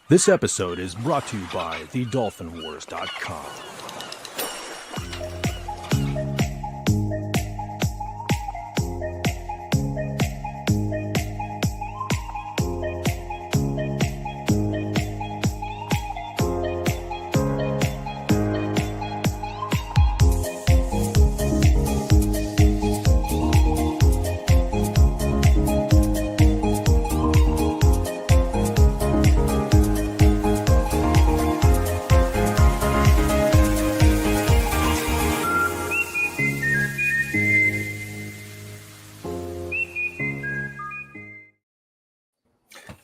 This episode is brought to you by thedolphinwars.com.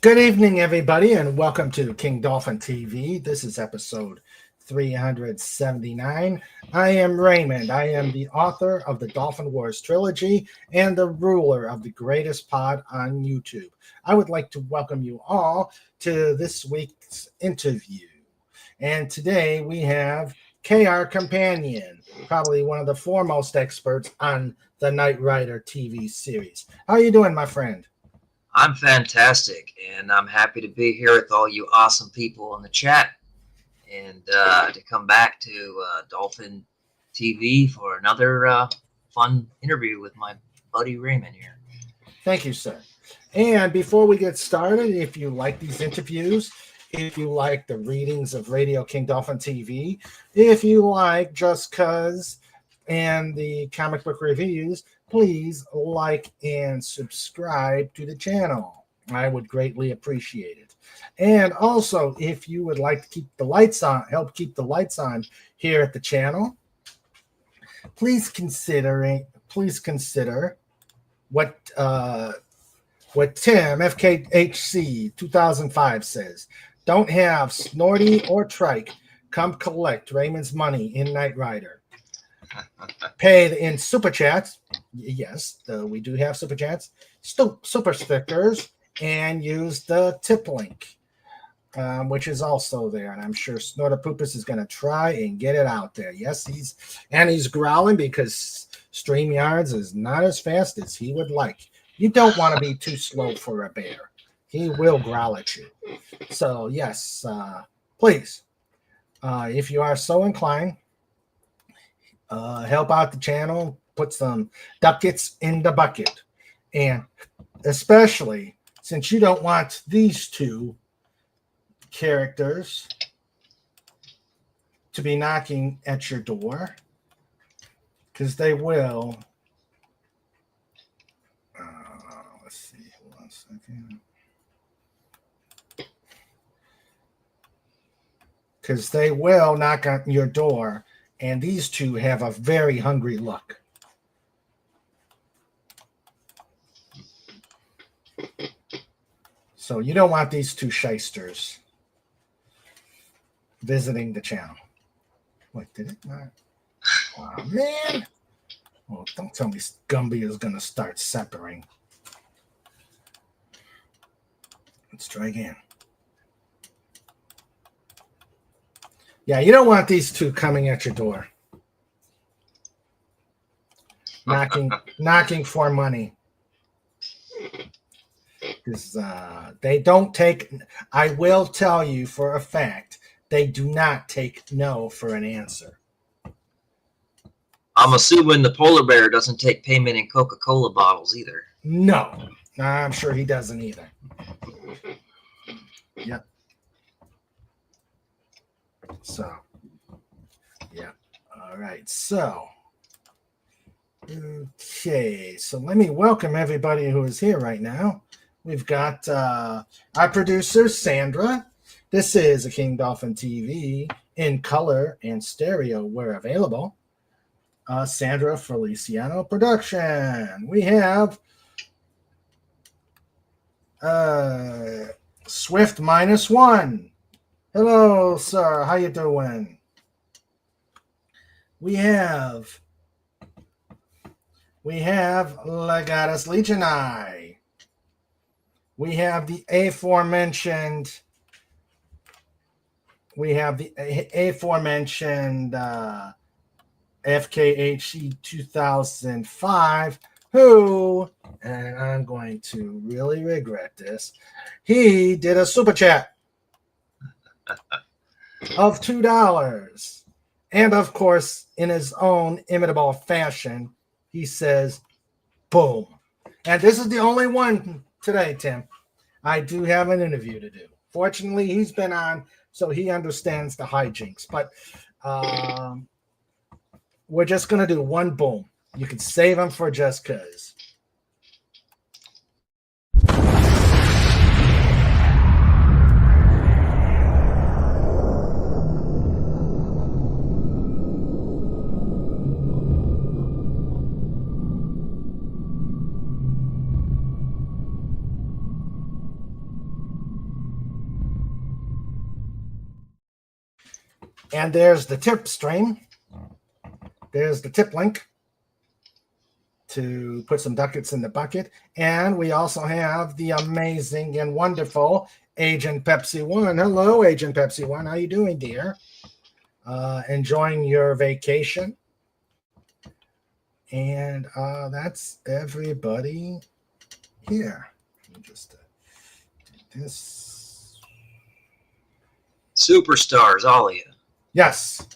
Good evening, everybody, and welcome to King Dolphin TV. This is episode 379. I am Raymond. I am the author of the Dolphin Wars trilogy and the ruler of the greatest pod on YouTube. I would like to welcome you all to this week's interview. And today we have KR Companion, probably one of the foremost experts on the Knight Rider TV series. How are you doing, my friend? I'm fantastic, and I'm happy to be here with all you awesome people in the chat and to come back to Dolphin TV for another fun interview with my buddy Raymond here. Thank you, sir. And before we get started, if you like these interviews, if you like the readings of Radio King Dolphin TV, if you like Just Cuz and the comic book reviews, please like and subscribe to the channel. I would greatly appreciate it. And also, if you would like to keep the lights on, help keep the lights on here at the channel, please consider what Tim FKHC 2005 says. Don't have Snorty or Trike come collect Raymond's money in Knight Rider. Paid in super chats. Yes, we do have super chats, super stickers, and use the tip link, which is also there. And I'm sure Snortopoopas is going to try and get it out there. Yes, he's growling because StreamYards is not as fast as he would like. You don't want to be too slow for a bear. He will growl at you. So yes, please, if you are so inclined, help out the channel, put some ducats in the bucket. And especially since you don't want these two characters to be knocking at your door, because they will. Let's see, 1 second. Because they will knock on your door. And these two have a very hungry look. So you don't want these two shysters visiting the channel. Wait, did it not? Oh, man. Oh, don't tell me Gumby is going to start separating. Let's try again. Yeah, you don't want these two coming at your door. Knocking for money. Because they don't take, I will tell you for a fact, they do not take no for an answer. I'm assuming the polar bear doesn't take payment in Coca-Cola bottles either. No, I'm sure he doesn't either. Yep. So, yeah. All right. So, okay. So let me welcome everybody who is here right now. We've got our producer, Sandra. This is a King Dolphin TV in color and stereo where available. Sandra Feliciano production. We have Swift -1. Hello, sir. How you doing? We have Legatus Legionii. We have the aforementioned FKHC 2005, who, and I'm going to really regret this, he did a super chat. of $2. And of course, in his own imitable fashion, he says, boom. And this is the only one today, Tim. I do have an interview to do. Fortunately, he's been on, so he understands the hijinks. But we're just going to do one boom. You can save him for just because. And there's the tip stream. There's the tip link to put some ducats in the bucket. And we also have the amazing and wonderful Agent Pepsi One. Hello, Agent Pepsi One. How you doing, dear? Enjoying your vacation? And that's everybody here. Let me just do this. Superstars, all of you. Yes,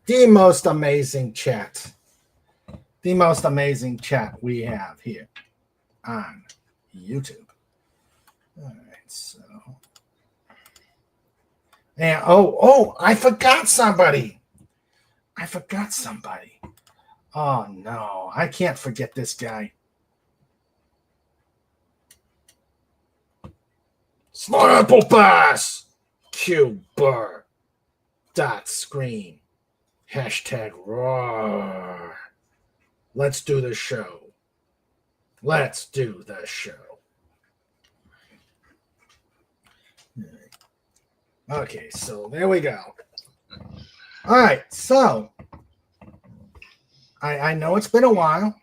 the most amazing chat. The most amazing chat we have here on YouTube. All right, so. And I forgot somebody. Oh no, I can't forget this guy. Snapple Pass! Q Burr. .screen. Hashtag roar. Let's do the show. Let's do the show. Okay, so there we go. All right, so I know it's been a while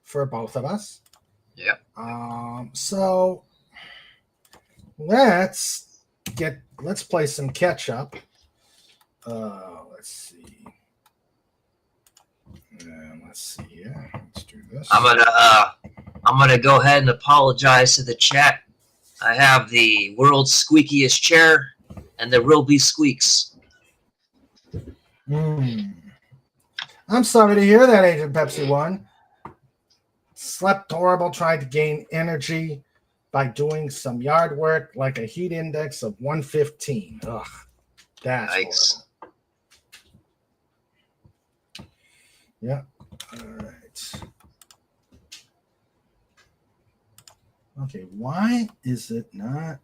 for both of us. Yep. So let's play some catch up. Let's see. Let's see here. Let's do this. I'm gonna go ahead and apologize to the chat. I have the world's squeakiest chair, and there will be squeaks. I'm sorry to hear that, Agent Pepsi One. Slept horrible, tried to gain energy by doing some yard work, like a heat index of 115. Ugh, that's Yikes. horrible. Yeah. All right. Okay, why is it not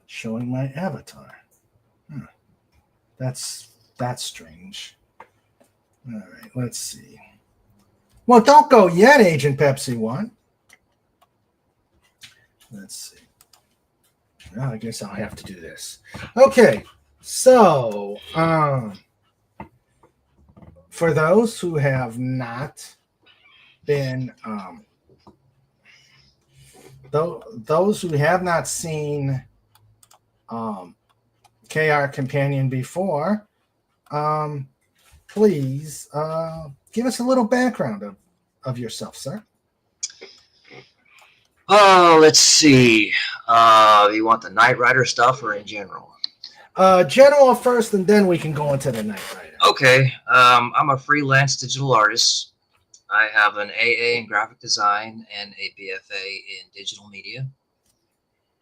showing my avatar? That's strange. All right, let's see. Well, don't go yet, Agent Pepsi One. Let's see. Well, I guess I'll have to do this. Okay, so for those who have not been, those who have not seen KR Companion before, please give us a little background of yourself, sir. Oh, let's see. You want the Knight Rider stuff or in general? General first, and then we can go into the Knight Rider. Okay. I'm a freelance digital artist. I have an AA in graphic design and a BFA in digital media.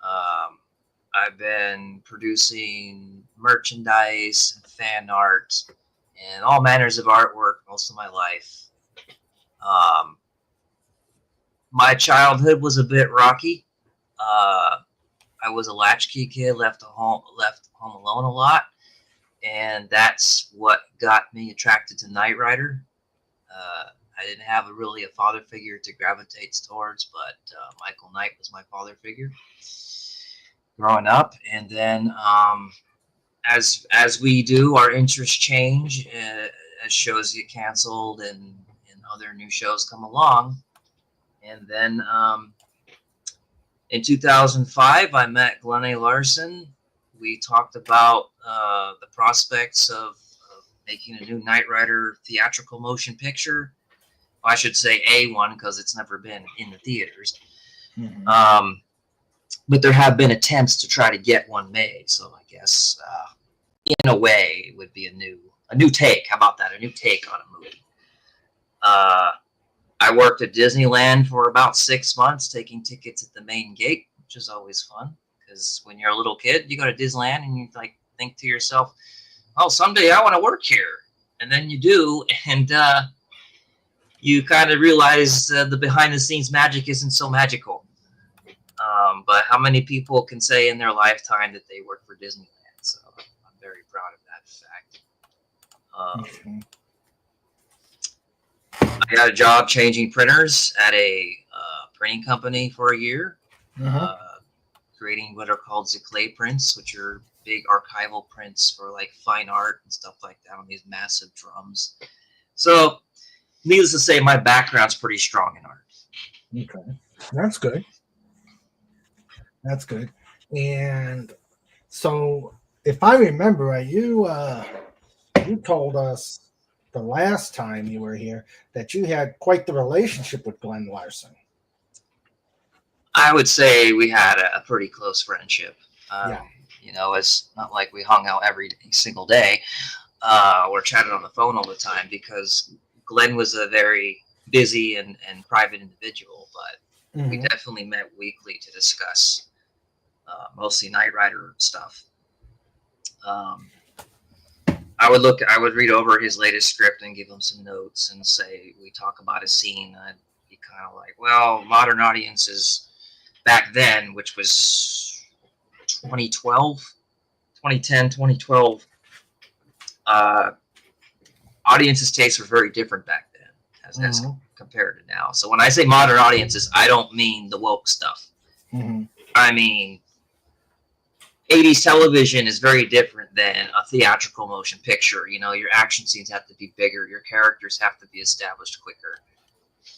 I've been producing merchandise and fan art and all manners of artwork most of my life. My childhood was a bit rocky. I was a latchkey kid, left home alone a lot, and that's what got me attracted to Knight Rider. I didn't have really a father figure to gravitate towards, but Michael Knight was my father figure growing up. And then as we do, our interests change as shows get canceled and other new shows come along. And then in 2005, I met Glenn A. Larson. We talked about the prospects of making a new Knight Rider theatrical motion picture. I should say A1 because it's never been in the theaters. Mm-hmm. but there have been attempts to try to get one made. So I guess in a way it would be a new take. How about that? A new take on a movie. I worked at Disneyland for about 6 months, taking tickets at the main gate, which is always fun because when you're a little kid, you go to Disneyland and you like think to yourself, "Oh, someday I want to work here," and then you do, and you kind of realize the behind-the-scenes magic isn't so magical. But how many people can say in their lifetime that they work for Disneyland? So I'm very proud of that fact. I got a job changing printers at a printing company for a year, creating what are called Zaclay prints, which are big archival prints for like fine art and stuff like that on these massive drums. So, needless to say, my background's pretty strong in art. Okay, that's good. That's good. And so, if I remember right, you told us the last time you were here that you had quite the relationship with Glenn Larson. I would say we had a pretty close friendship. Yeah. You know, it's not like we hung out every single day or chatted on the phone all the time because Glenn was a very busy and private individual, but we definitely met weekly to discuss mostly Knight Rider stuff. I would read over his latest script and give him some notes and say, we talk about a scene. I'd be kind of like, well, modern audiences back then, which was 2012, 2010, 2012, audiences' tastes were very different back then as compared to now. So when I say modern audiences, I don't mean the woke stuff. I mean, 80s television is very different than a theatrical motion picture. You know, your action scenes have to be bigger. Your characters have to be established quicker.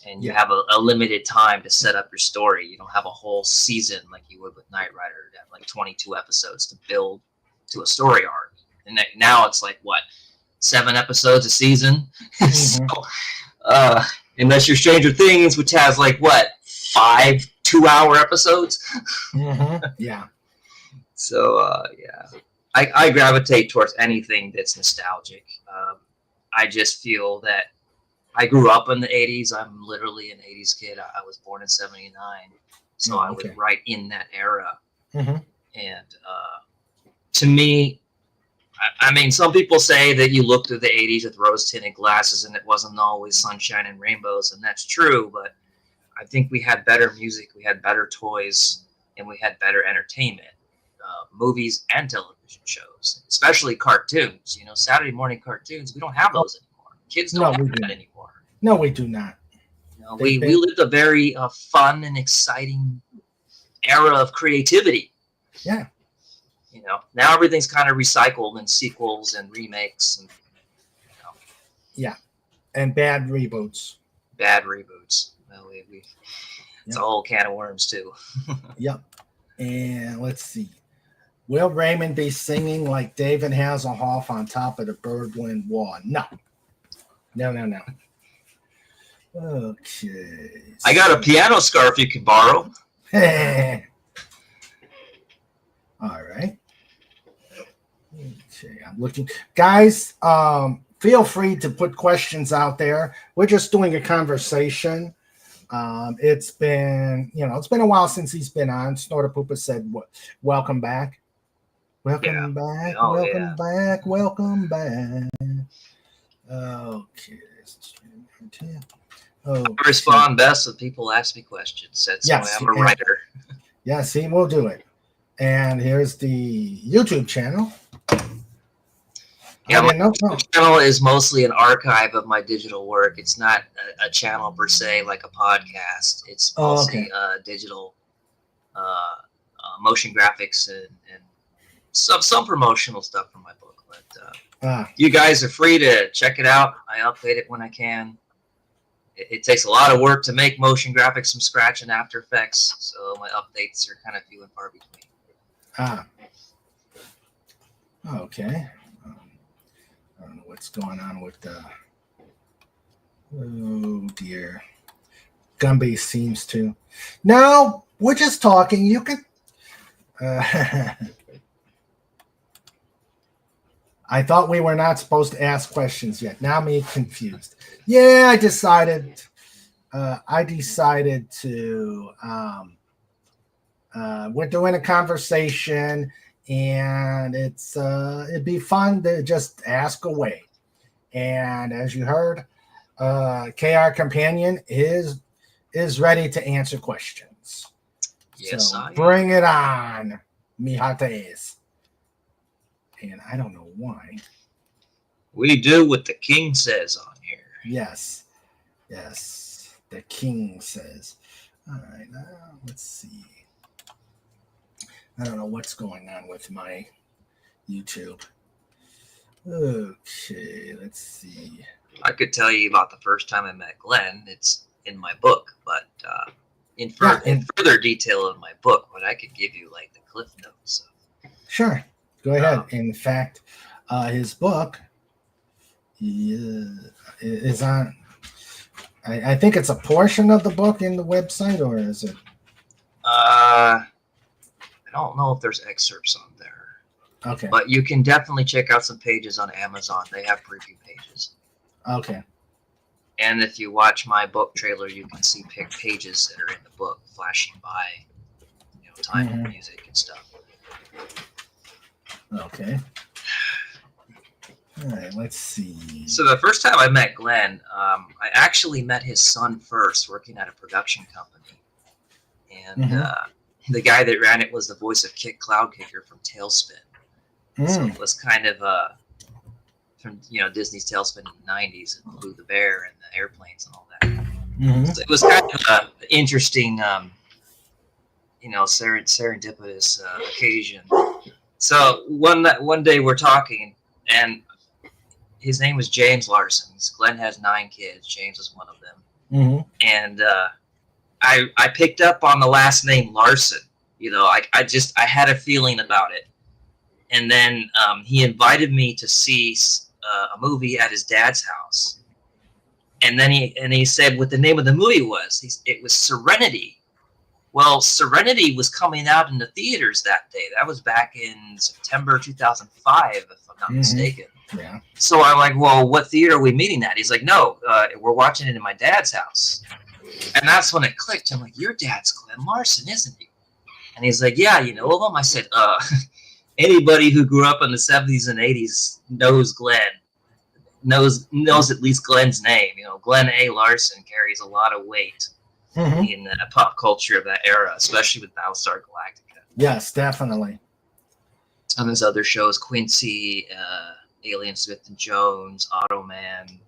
And you have a limited time to set up your story. You don't have a whole season like you would with Knight Rider. You have like 22 episodes to build to a story arc. And now it's like, what, 7 episodes a season? So, unless you're Stranger Things, which has like, what, 5 2-hour episodes? Yeah. So, I gravitate towards anything that's nostalgic. I just feel that I grew up in the 80s. I'm literally an 80s kid. I was born in 79. So I was right in that era. And to me, I mean, some people say that you look through the 80s with rose-tinted glasses and it wasn't always sunshine and rainbows, and that's true, but I think we had better music, we had better toys, and we had better entertainment. Movies and television shows, especially cartoons. You know, Saturday morning cartoons, we don't have those anymore. Kids don't have that anymore. No, we do not. You know, we lived a very fun and exciting era of creativity. Yeah. You know, now everything's kind of recycled in sequels and remakes. And, you know, yeah. And bad reboots. Bad reboots. Well, it's a whole can of worms, too. Yep. And let's see. Will Raymond be singing like David Hasselhoff on top of the Birdwind wall? No. No. Okay. I got a piano scarf you can borrow. All right. Okay, I'm looking. Guys, feel free to put questions out there. We're just doing a conversation. It's been a while since he's been on. Snorter Poopa said, welcome back. Welcome back. Welcome back. Okay. I respond best when people ask me questions. That's why I'm a writer. Yes, he will do it. And here's the YouTube channel. Yeah, my YouTube channel is mostly an archive of my digital work. It's not a channel per se, like a podcast. It's mostly digital motion graphics and some promotional stuff from my book. But you guys are free to check it out. I update it when I can. It takes a lot of work to make motion graphics from scratch in After Effects, so my updates are kind of few and far between. Okay. I don't know what's going on with the. Oh dear. Gumby seems to. No, we're just talking. You can. I thought we were not supposed to ask questions yet. Now I'm confused. Yeah, I decided. I decided to. We're doing a conversation, and it'd be fun to just ask away. And as you heard, KR Companion is ready to answer questions. Yes, so I am. bring it on, mijates. And I don't know why. We do what the king says on here. Yes. The king says. All right, let's see. I don't know what's going on with my YouTube. Okay, let's see. I could tell you about the first time I met Glenn. It's in my book, but in further detail in my book, but I could give you like the cliff notes. Sure, go ahead. In fact, his book is on. I think it's a portion of the book in the website, or is it? I don't know if there's excerpts on there. Okay. But you can definitely check out some pages on Amazon. They have preview pages. Okay. And if you watch my book trailer, you can see pages that are in the book flashing by, time and music and stuff. Okay. All right, let's see. So the first time I met Glenn, I actually met his son first, working at a production company. And the guy that ran it was the voice of Kit Cloudkicker from Tailspin. So it was kind of from Disney's Tailspin in the 90s and Blue the Bear and the airplanes and all that. So it was kind of an interesting, serendipitous occasion. So one day we're talking, and his name was James Larson. Glenn has 9 kids. James is one of them. And I picked up on the last name Larson. I had a feeling about it. And then he invited me to see a movie at his dad's house. And then he said what the name of the movie was. It was Serenity. Well, Serenity was coming out in the theaters that day. That was back in September 2005, if I'm not mistaken. Yeah. So I'm like, well, what theater are we meeting at? He's like, no, we're watching it in my dad's house. And that's when it clicked. I'm like, your dad's Glenn Larson, isn't he? And he's like, yeah, you know him? I said, anybody who grew up in the 70s and 80s knows Glenn, knows at least Glenn's name. Glenn A. Larson carries a lot of weight in the pop culture of that era, especially with Battlestar Galactica. Yes, definitely. And there's other shows, Quincy, Alien Smith and Jones, Automan,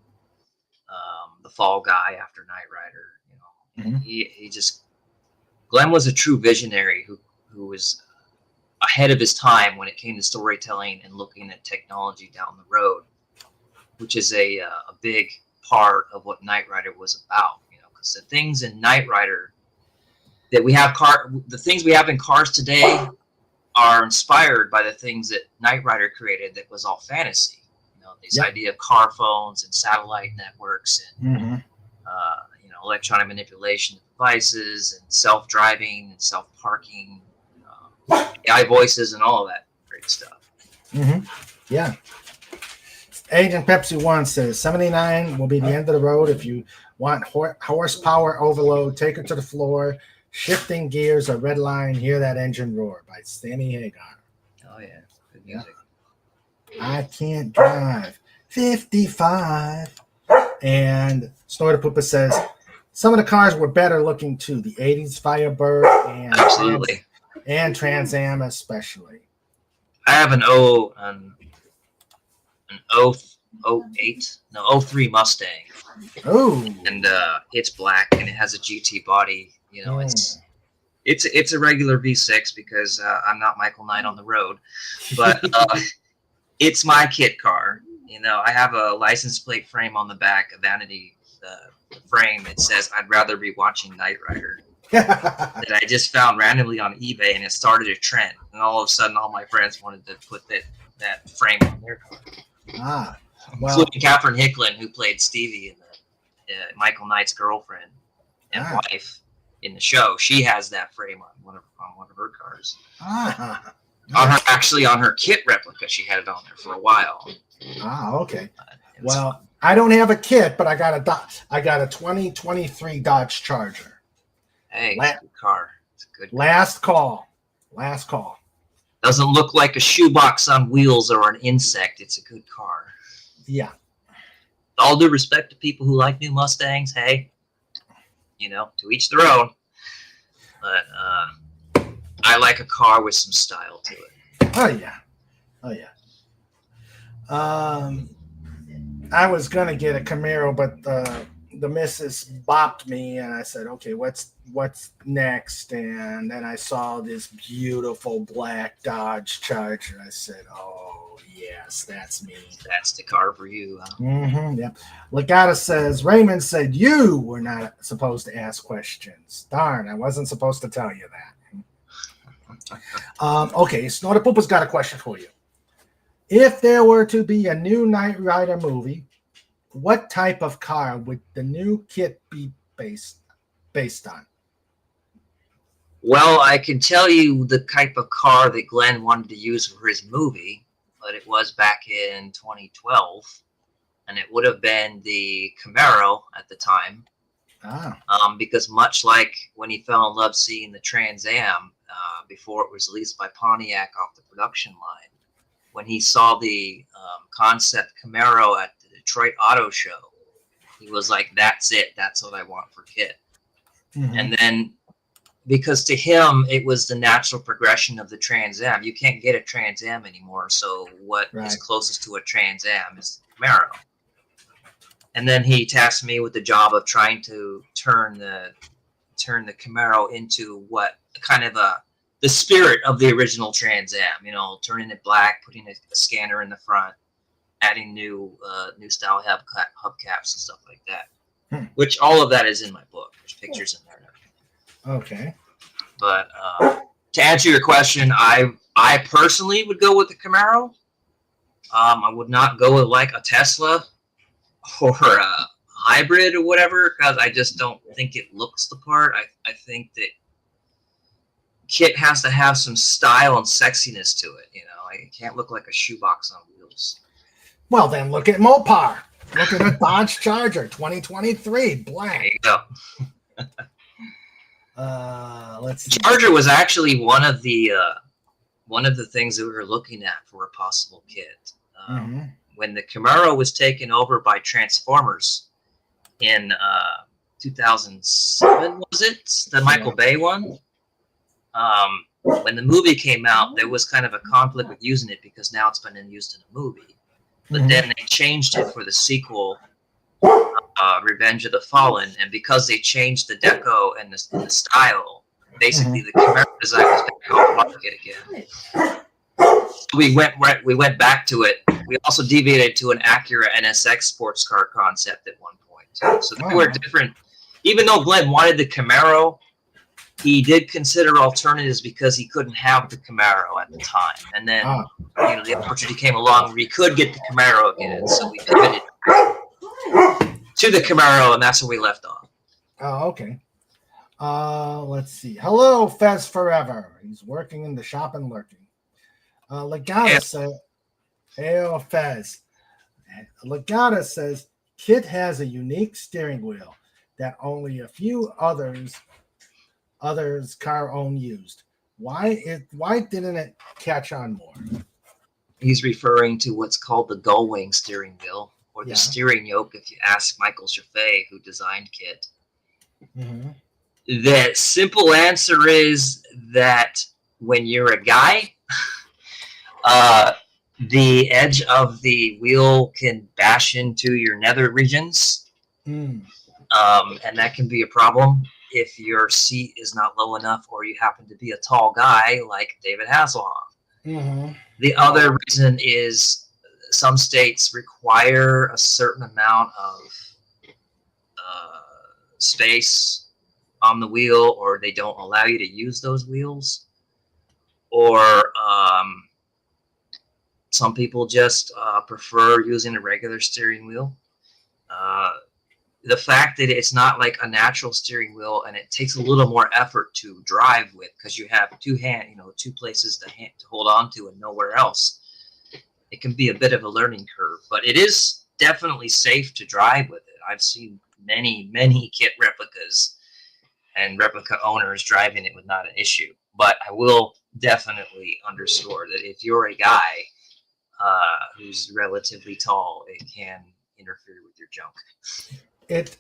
The Fall Guy after Knight Rider. Glenn was a true visionary who was ahead of his time when it came to storytelling and looking at technology down the road, which is a big part of what Knight Rider was about. Because the things in Knight Rider that we have the things we have in cars today are inspired by the things that Knight Rider created. That was all fantasy. This idea of car phones and satellite networks and electronic manipulation of devices and self-driving and self-parking, AI voices and all of that great stuff. Yeah. Agent Pepsi 1 says 79 will be the end of the road. If you want horsepower overload, take it to the floor. Shifting gears, a red line, hear that engine roar by Sammy Hagar. Oh yeah, good music. I can't drive 55. And Snorter Poopa says some of the cars were better looking too. The 80s Firebird and absolutely, and Trans Am especially. I have an 03 Mustang. Oh, and it's black and it has a GT body. It's a regular V6 because I'm not Michael Knight on the road, but it's my kit car. I have a license plate frame on the back, a vanity frame that says I'd rather be watching Knight Rider. That I just found randomly on eBay, and it started a trend. And all of a sudden, all my friends wanted to put that frame on their car. Including Catherine Hicklin, who played Stevie in the Michael Knight's girlfriend and wife. in the show. She has that frame on one of her cars. Ah, On her kit replica, she had it on there for a while. Okay. Well, I don't have a kit, but I got a 2023 Dodge Charger. Hey, it's a good car. It's a good car. Last call. Doesn't look like a shoebox on wheels or an insect. It's a good car. Yeah. All due respect to people who like new Mustangs, hey, to each their own. But I like a car with some style to it. Oh yeah. I was gonna get a Camaro, but the missus bopped me, and I said, okay, what's next? And then I saw this beautiful black Dodge Charger. I said, oh yes, that's me. That's the car for you. Huh? Yeah. Legata says, Raymond said you were not supposed to ask questions. Darn, I wasn't supposed to tell you that. Okay, Snorter Poopa's got a question for you. If there were to be a new Knight Rider movie, what type of car would the new kit be based on? Well, I can tell you the type of car that Glenn wanted to use for his movie, but it was back in 2012, and it would have been the Camaro at the time. Because much like when he fell in love seeing the Trans Am before it was released by Pontiac off the production line, when he saw the concept Camaro at the Detroit Auto Show, he was like, that's it. That's what I want for Kit. Mm-hmm. And then, because to him, it was the natural progression of the Trans Am. You can't get a Trans Am anymore. So what is closest to a Trans Am is the Camaro. And then he tasked me with the job of trying to turn the Camaro into what kind of the spirit of the original Trans Am, turning it black, putting a scanner in the front, adding new style hubcaps and stuff like that. Which all of that is in my book. There's pictures in there and everything. Okay. But to answer your question, I personally would go with the Camaro. I would not go with like a Tesla or a hybrid or whatever, because I just don't think it looks the part. I think that Kit has to have some style and sexiness to it. It can't look like a shoebox on wheels. Well, then look at Mopar. Look at a Dodge Charger 2023 black. There you go. Let's see. Charger was actually one of the things that we were looking at for a possible Kit. When the Camaro was taken over by Transformers in 2007, was it? The Michael Bay one? When the movie came out, there was kind of a conflict with using it because now it's been used in a movie. But then they changed it for the sequel, Revenge of the Fallen, and because they changed the deco and the style, basically the Camaro design was back on the market again. We went back to it. We also deviated to an Acura NSX sports car concept at one point. So they were different. Even though Glenn wanted the Camaro, he did consider alternatives because he couldn't have the Camaro at the time. And then, the opportunity came along where he could get the Camaro again. So we pivoted to the Camaro, and that's where we left off. Oh, okay. Let's see. Hello, Fez Forever. He's working in the shop and lurking. Legata says, "Hey, Fez." Legata says, "Kit has a unique steering wheel that only a few others car own used. Why didn't it catch on more?" He's referring to what's called the gull wing steering wheel, or the steering yoke, if you ask Michael Chaffee, who designed Kit. The simple answer is that when you're a guy, the edge of the wheel can bash into your nether regions, and that can be a problem if your seat is not low enough or you happen to be a tall guy like David Hasselhoff. The other reason is some states require a certain amount of space on the wheel, or they don't allow you to use those wheels, or some people just prefer using a regular steering wheel. the fact that it's not like a natural steering wheel and it takes a little more effort to drive with because you have two places to hold on to and nowhere else. It can be a bit of a learning curve, but it is definitely safe to drive with it. I've seen many kit replicas and replica owners driving it with not an issue. But I will definitely underscore that if you're a guy who's relatively tall, it can interfere with your junk. It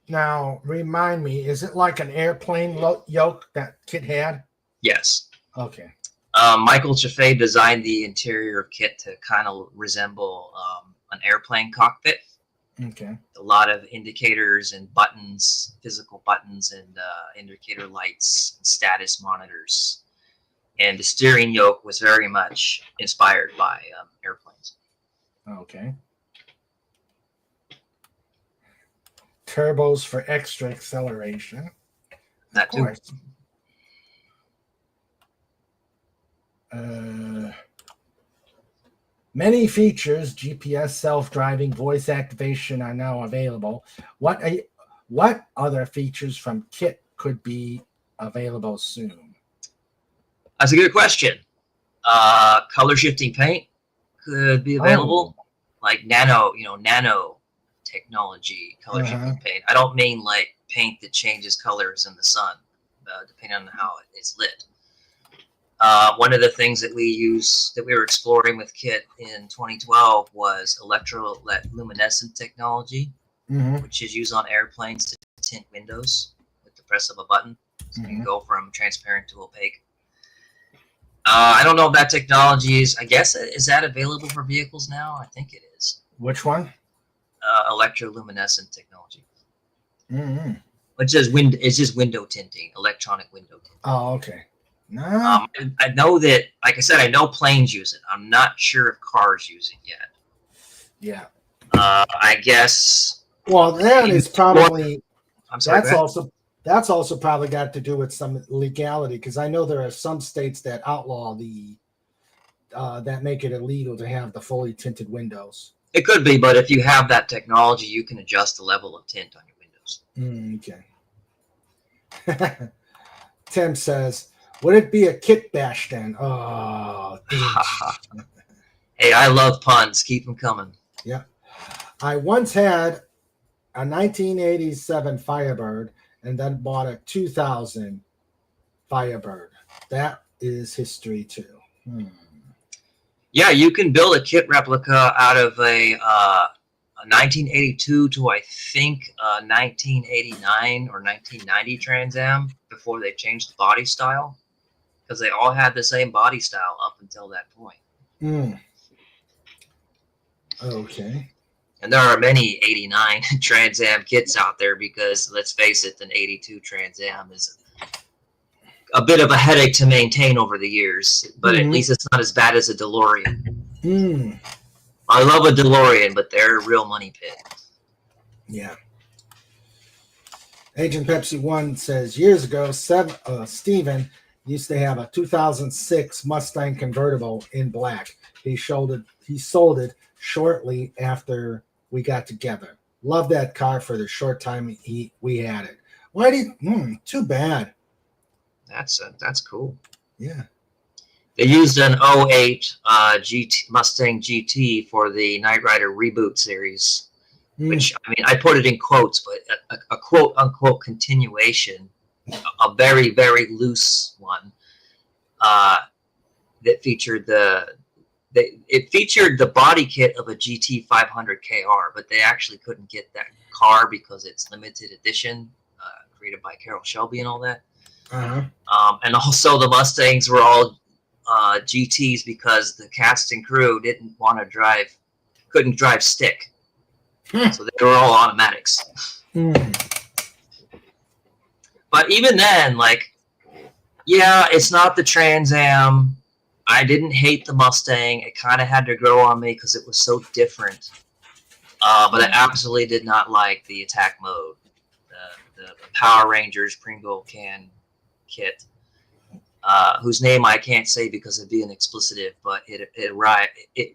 now remind me, is it like an airplane yoke that kit had? Yes. Okay. Michael Chaffee designed the interior of kit to kind of resemble an airplane cockpit. Okay. A lot of indicators and buttons, physical buttons, and indicator lights and status monitors. And the steering yoke was very much inspired by airplanes. Okay. Turbos for extra acceleration. That too. Many features, GPS, self-driving, voice activation are now available. What other features from kit could be available soon? That's a good question. Color shifting paint could be available, like nano technology color shifting paint. I don't mean like paint that changes colors in the sun, depending on how it's lit. One of the things that we were exploring with kit in 2012 was electroluminescent technology, which is used on airplanes to tint windows with the press of a button. So you can go from transparent to opaque. I don't know if that technology is that available for vehicles now? I think it is. Which one? Electroluminescent technology. It's just window tinting, electronic window tinting. Oh, okay. No. I know that, like I said, I know planes use it. I'm not sure if cars use it yet. Yeah. I guess. Well, that is probably. I'm sorry. That's also probably got to do with some legality, because I know there are some states that outlaw that make it illegal to have the fully tinted windows. It could be, but if you have that technology, you can adjust the level of tint on your windows. Okay. Tim says, would it be a kit bash then? Oh, hey, I love puns. Keep them coming. Yeah. I once had a 1987 Firebird and then bought a 2000 Firebird. That is history too. Yeah, you can build a kit replica out of a 1982 to I think 1989 or 1990 Trans Am before they changed the body style, because they all had the same body style up until that point. Okay. And there are many 89 Trans Am kits out there, because let's face it, an 82 Trans Am is a bit of a headache to maintain over the years, but at least it's not as bad as a DeLorean. I love a DeLorean, but they're a real money pit. Yeah. Agent Pepsi 1 says, years ago, Steven used to have a 2006 Mustang convertible in black. He sold it shortly after we got together. Love that car for the short time we had it. Why did too bad. That's cool. Yeah. They used an 08 Mustang GT for the Knight Rider reboot series, which, I mean, I put it in quotes, but a quote unquote continuation, a very, very loose one, that featured it featured the body kit of a GT 500 KR, but they actually couldn't get that car because it's limited edition, created by Carroll Shelby and all that. And also the Mustangs were all GTs because the cast and crew couldn't drive stick. So they were all automatics. But even then, like, yeah, it's not the Trans Am. I didn't hate the Mustang. It kind of had to grow on me because it was so different. But I absolutely did not like the attack mode. The Power Rangers Pringle can kit. whose name I can't say because it'd be an explicitive, but it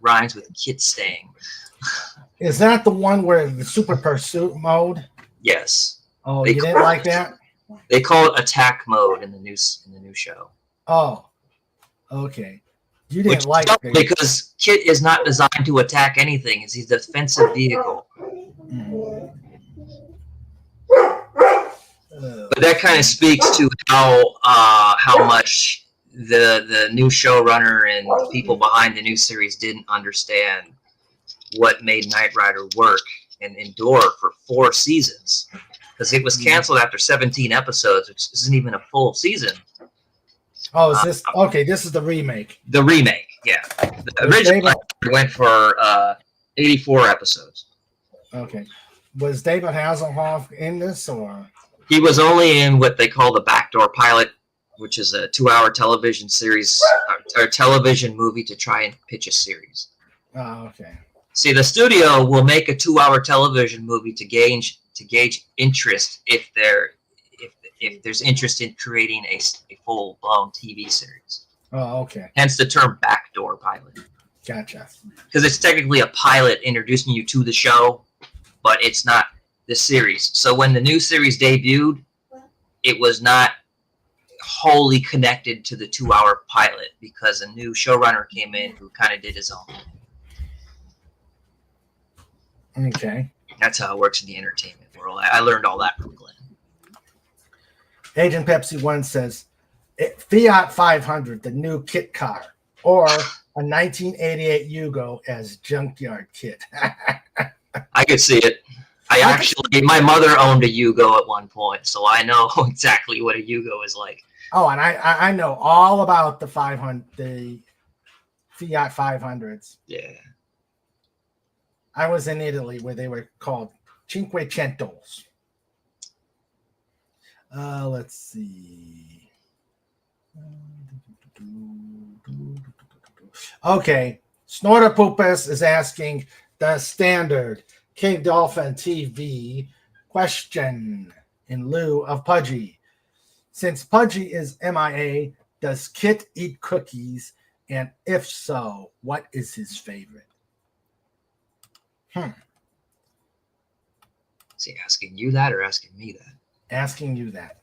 rhymes with Kit Stang. Is that the one where the super pursuit mode? Yes. Oh, They you didn't like that? They call it attack mode in the new show. Oh, okay. You didn't like it because Kit is not designed to attack anything. He's a defensive vehicle. But that kind of speaks to how much the new showrunner and the people behind the new series didn't understand what made Knight Rider work and endure for 4 seasons, because it was canceled after 17 episodes, which isn't even a full season. Oh, is this okay? This is the remake. The remake, yeah. The original went for 84 episodes. Okay. Was David Hasselhoff in this, or? He was only in what they call the backdoor pilot, which is a 2-hour television series or television movie to try and pitch a series. Oh, okay. See, the studio will make a 2-hour television movie to gauge interest if there's interest in creating a full-blown TV series. Oh, okay. Hence the term backdoor pilot. Gotcha. Because it's technically a pilot introducing you to the show, but it's not the series. So when the new series debuted, it was not wholly connected to the 2-hour pilot because a new showrunner came in who kind of did his own thing. Okay. That's how it works in the entertainment world. I learned all that from Glenn. Agent Pepsi 1 says, Fiat 500, the new Kit car, or a 1988 Yugo as Junkyard Kit. I could see it. My mother owned a Yugo at one point, so I know exactly what a Yugo is like. Oh, and I know all about the Fiat 500s. Yeah. I was in Italy where they were called Cinquecentos. Let's see. Okay. Snorter Poopus is asking the standard King Dolphin TV question in lieu of Pudgy. Since Pudgy is MIA, does Kit eat cookies? And if so, what is his favorite? Is he asking you that or asking me that? Asking you that.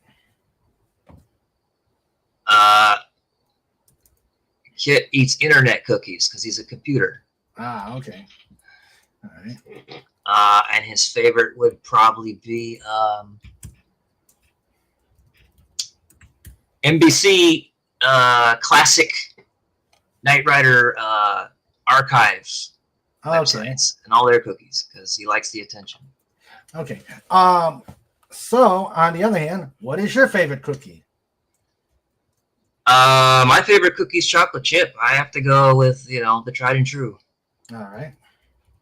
Kit eats internet cookies because he's a computer. Ah, okay. All right. And his favorite would probably be NBC classic Knight Rider archives websites and all their cookies because he likes the attention. Okay. So on the other hand, what is your favorite cookie? My favorite cookie is chocolate chip. I have to go with the tried and true. All right.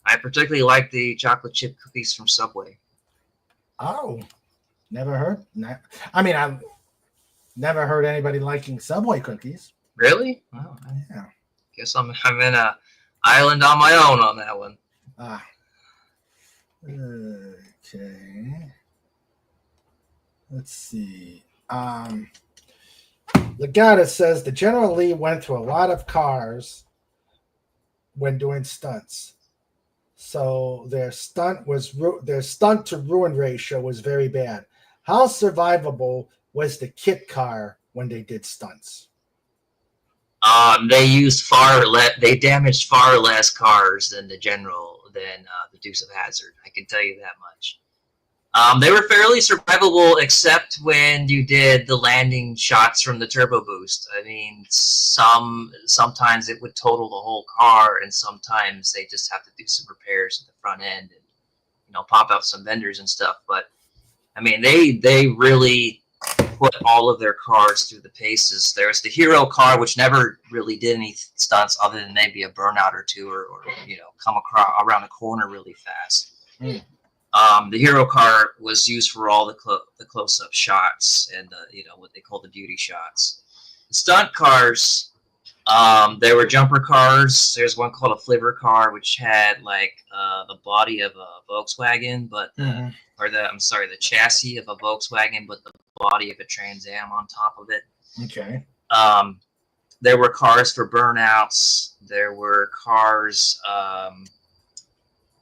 I particularly like the chocolate chip cookies from Subway. Oh, never heard. I've never heard anybody liking Subway cookies. Really? Oh, yeah. Guess I'm in a island on my own on that one. Ah. Okay. Let's see. Legata says the General Lee went through a lot of cars when doing stunts. So their stunt to ruin ratio was very bad. How survivable was the Kit car when they did stunts? They used they damaged far less cars than the Dukes of Hazzard. I can tell you that much. They were fairly survivable, except when you did the landing shots from the turbo boost. I mean, sometimes it would total the whole car, and sometimes they just have to do some repairs at the front end and pop out some vendors and stuff. But I mean, they really put all of their cars through the paces. There's the Hero car, which never really did any stunts other than maybe a burnout or two, or come around a corner really fast. Mm. The Hero car was used for all the close-up shots and what they call the beauty shots. The stunt cars, there were jumper cars. There's one called a flivver car, which had the body of a Volkswagen, but the chassis of a Volkswagen, but the body of a Trans Am on top of it. Okay. There were cars for burnouts. There were cars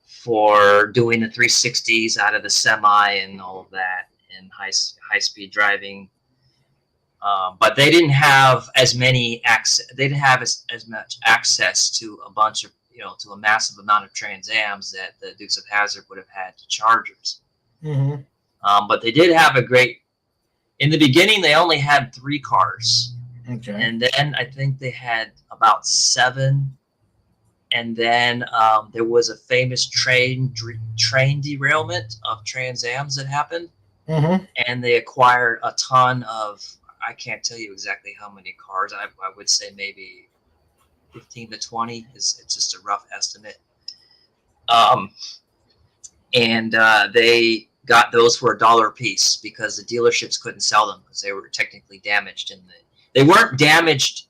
for doing the 360s out of the semi and all of that, and high speed driving. But they didn't have as many access. They didn't have as much access to a bunch of, to a massive amount of Trans Ams that the Dukes of Hazzard would have had to Chargers. Mm-hmm. But they did have a great. In the beginning, they only had 3 cars. Okay. And then I think they had about 7. And then there was a famous train derailment of Trans Ams that happened. Mm-hmm. And they acquired a ton of, I can't tell you exactly how many cars. I would say maybe 15 to 20. It's just a rough estimate. And they got those for $1 a piece because the dealerships couldn't sell them because they were technically damaged. They weren't damaged,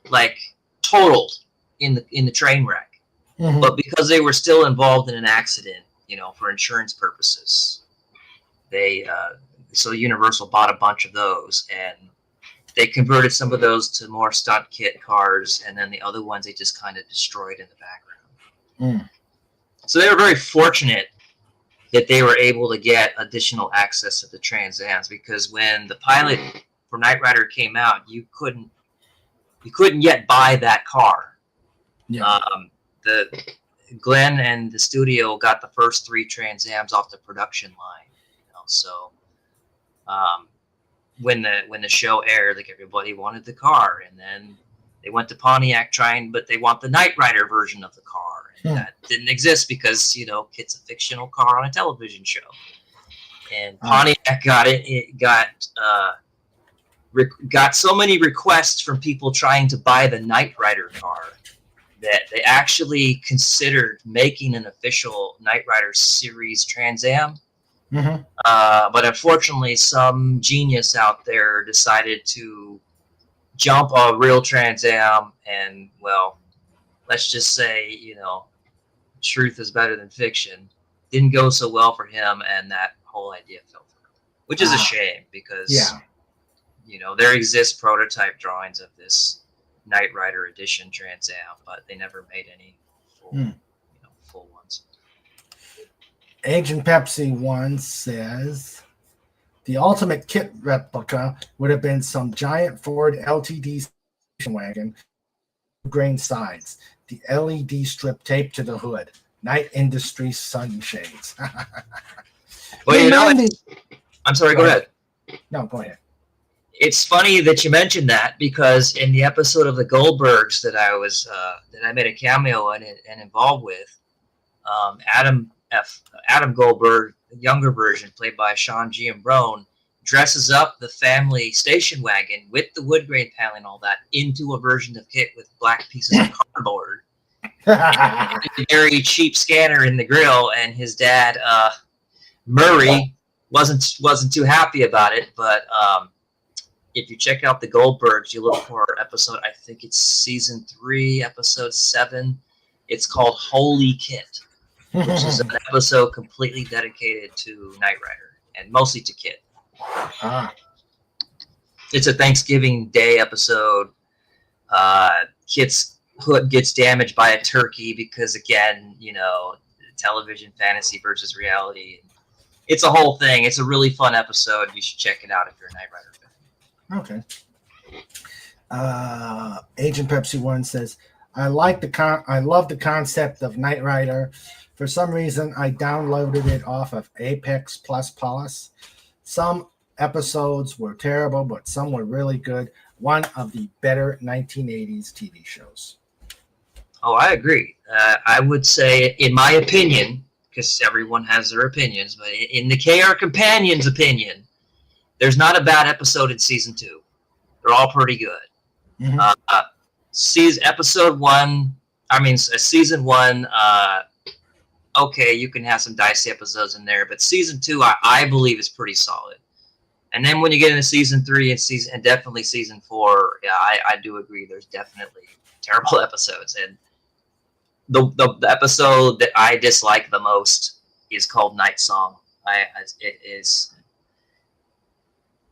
like totaled in the train wreck, Mm-hmm. but because they were still involved in an accident, for insurance purposes, so Universal bought a bunch of those, and they converted some of those to more stunt kit cars, and then the other ones they just kind of destroyed in the background. So they were very fortunate that they were able to get additional access to the Trans Ams, because when the pilot for Knight Rider came out, you couldn't yet buy that car. Yeah. The Glenn and the studio got the first 3 Trans Ams off the production line. So when the show aired, like, everybody wanted the car, and then they went to Pontiac but they want the Knight Rider version of the car. And that didn't exist because, it's a fictional car on a television show. And Pontiac got it. It got so many requests from people trying to buy the Knight Rider car that they actually considered making an official Knight Rider series Trans Am. Mm-hmm. But unfortunately, some genius out there decided to jump a real Trans Am, and, well, let's just say, truth is better than fiction. Didn't go so well for him, and that whole idea fell through, which is a shame because, there exist prototype drawings of this Knight Rider edition Trans Am, but they never made any full ones. Agent Pepsi 1 says the ultimate kit replica would have been some giant Ford LTD station wagon, grain sides, the LED strip taped to the hood, Knight Industries sunshades. Well, I'm sorry. Go ahead. No, go ahead. It's funny that you mentioned that, because in the episode of the Goldbergs that I made a cameo in and involved with, Adam Goldberg, the younger version, played by Sean Giambrone, dresses up the family station wagon with the wood grain paneling and all that into a version of kit with black pieces of cardboard, a very cheap scanner in the grill, and his dad Murray wasn't too happy about it, but if you check out the Goldbergs, you look for episode, I think it's season 3, episode 7. It's called Holy Kit, which is an episode completely dedicated to Knight Rider and mostly to Kit. It's a Thanksgiving Day episode. Kit's hood gets damaged by a turkey because, again, television fantasy versus reality. It's a whole thing. It's a really fun episode. You should check it out if you're a Knight Rider fan. Okay. Agent Pepsi 1 says, I love the concept of Knight Rider. For some reason, I downloaded it off of Apex Plus. Some episodes were terrible, but some were really good. One of the better 1980s TV shows. Oh, I agree. I would say, in my opinion, because everyone has their opinions, but in the KR Companion's opinion, there's not a bad episode in season 2. They're all pretty good. Mm-hmm. Season 1, okay, you can have some dicey episodes in there, but season 2, I believe, is pretty solid. And then when you get into season 3 and definitely season 4, yeah, I do agree. There's definitely terrible episodes, and the episode that I dislike the most is called Night Song.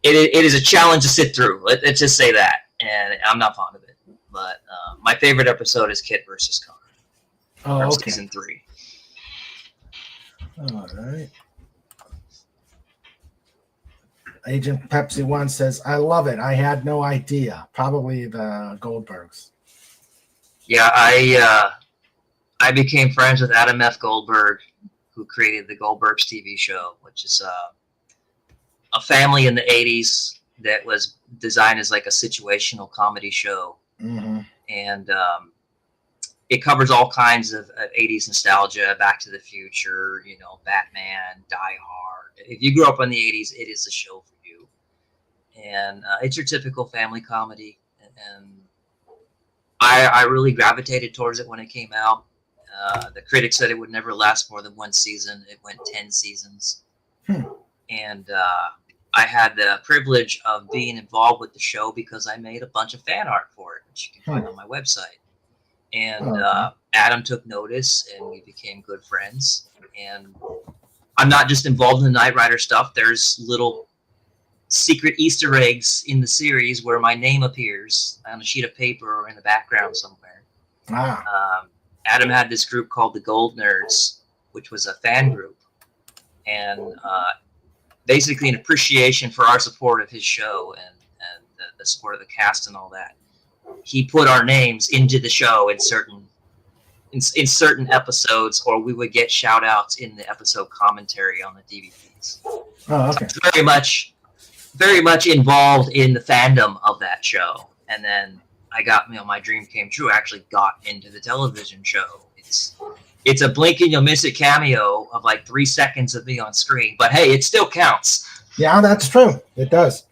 It is a challenge to sit through. Let's just say that. and I'm not fond of it. But my favorite episode is Kit versus Connor from okay. season 3. All right. Agent Pepsi One says, "I love it. I had no idea. Probably the Goldbergs." Yeah, I became friends with Adam F. Goldberg, who created the Goldbergs TV show, which is a family in the 80s that was designed as like a situational comedy show. Mm-hmm. And it covers all kinds of 80s nostalgia, Back to the Future, you know, Batman, Die Hard. If you grew up in the 80s, it is the show for you. And it's your typical family comedy. And I really gravitated towards it when it came out. The critics said it would never last more than 1 season. It went 10 seasons. And I had the privilege of being involved with the show because I made a bunch of fan art for it, which you can find on my website. And Adam took notice, and we became good friends. And I'm not just involved in the Knight Rider stuff. There's little secret Easter eggs in the series where my name appears on a sheet of paper or in the background somewhere. Adam had this group called the Gold Nerds, which was a fan group. And basically an appreciation for our support of his show and the support of the cast and all that. He put our names into the show in certain episodes, or we would get shout outs in the episode commentary on the DVDs. Oh, okay. So very much involved in the fandom of that show. And then I got, my dream came true. I actually got into the television show. It's a blink and you'll miss it cameo of like 3 seconds of me on screen, but hey, it still counts. Yeah, that's true. It does.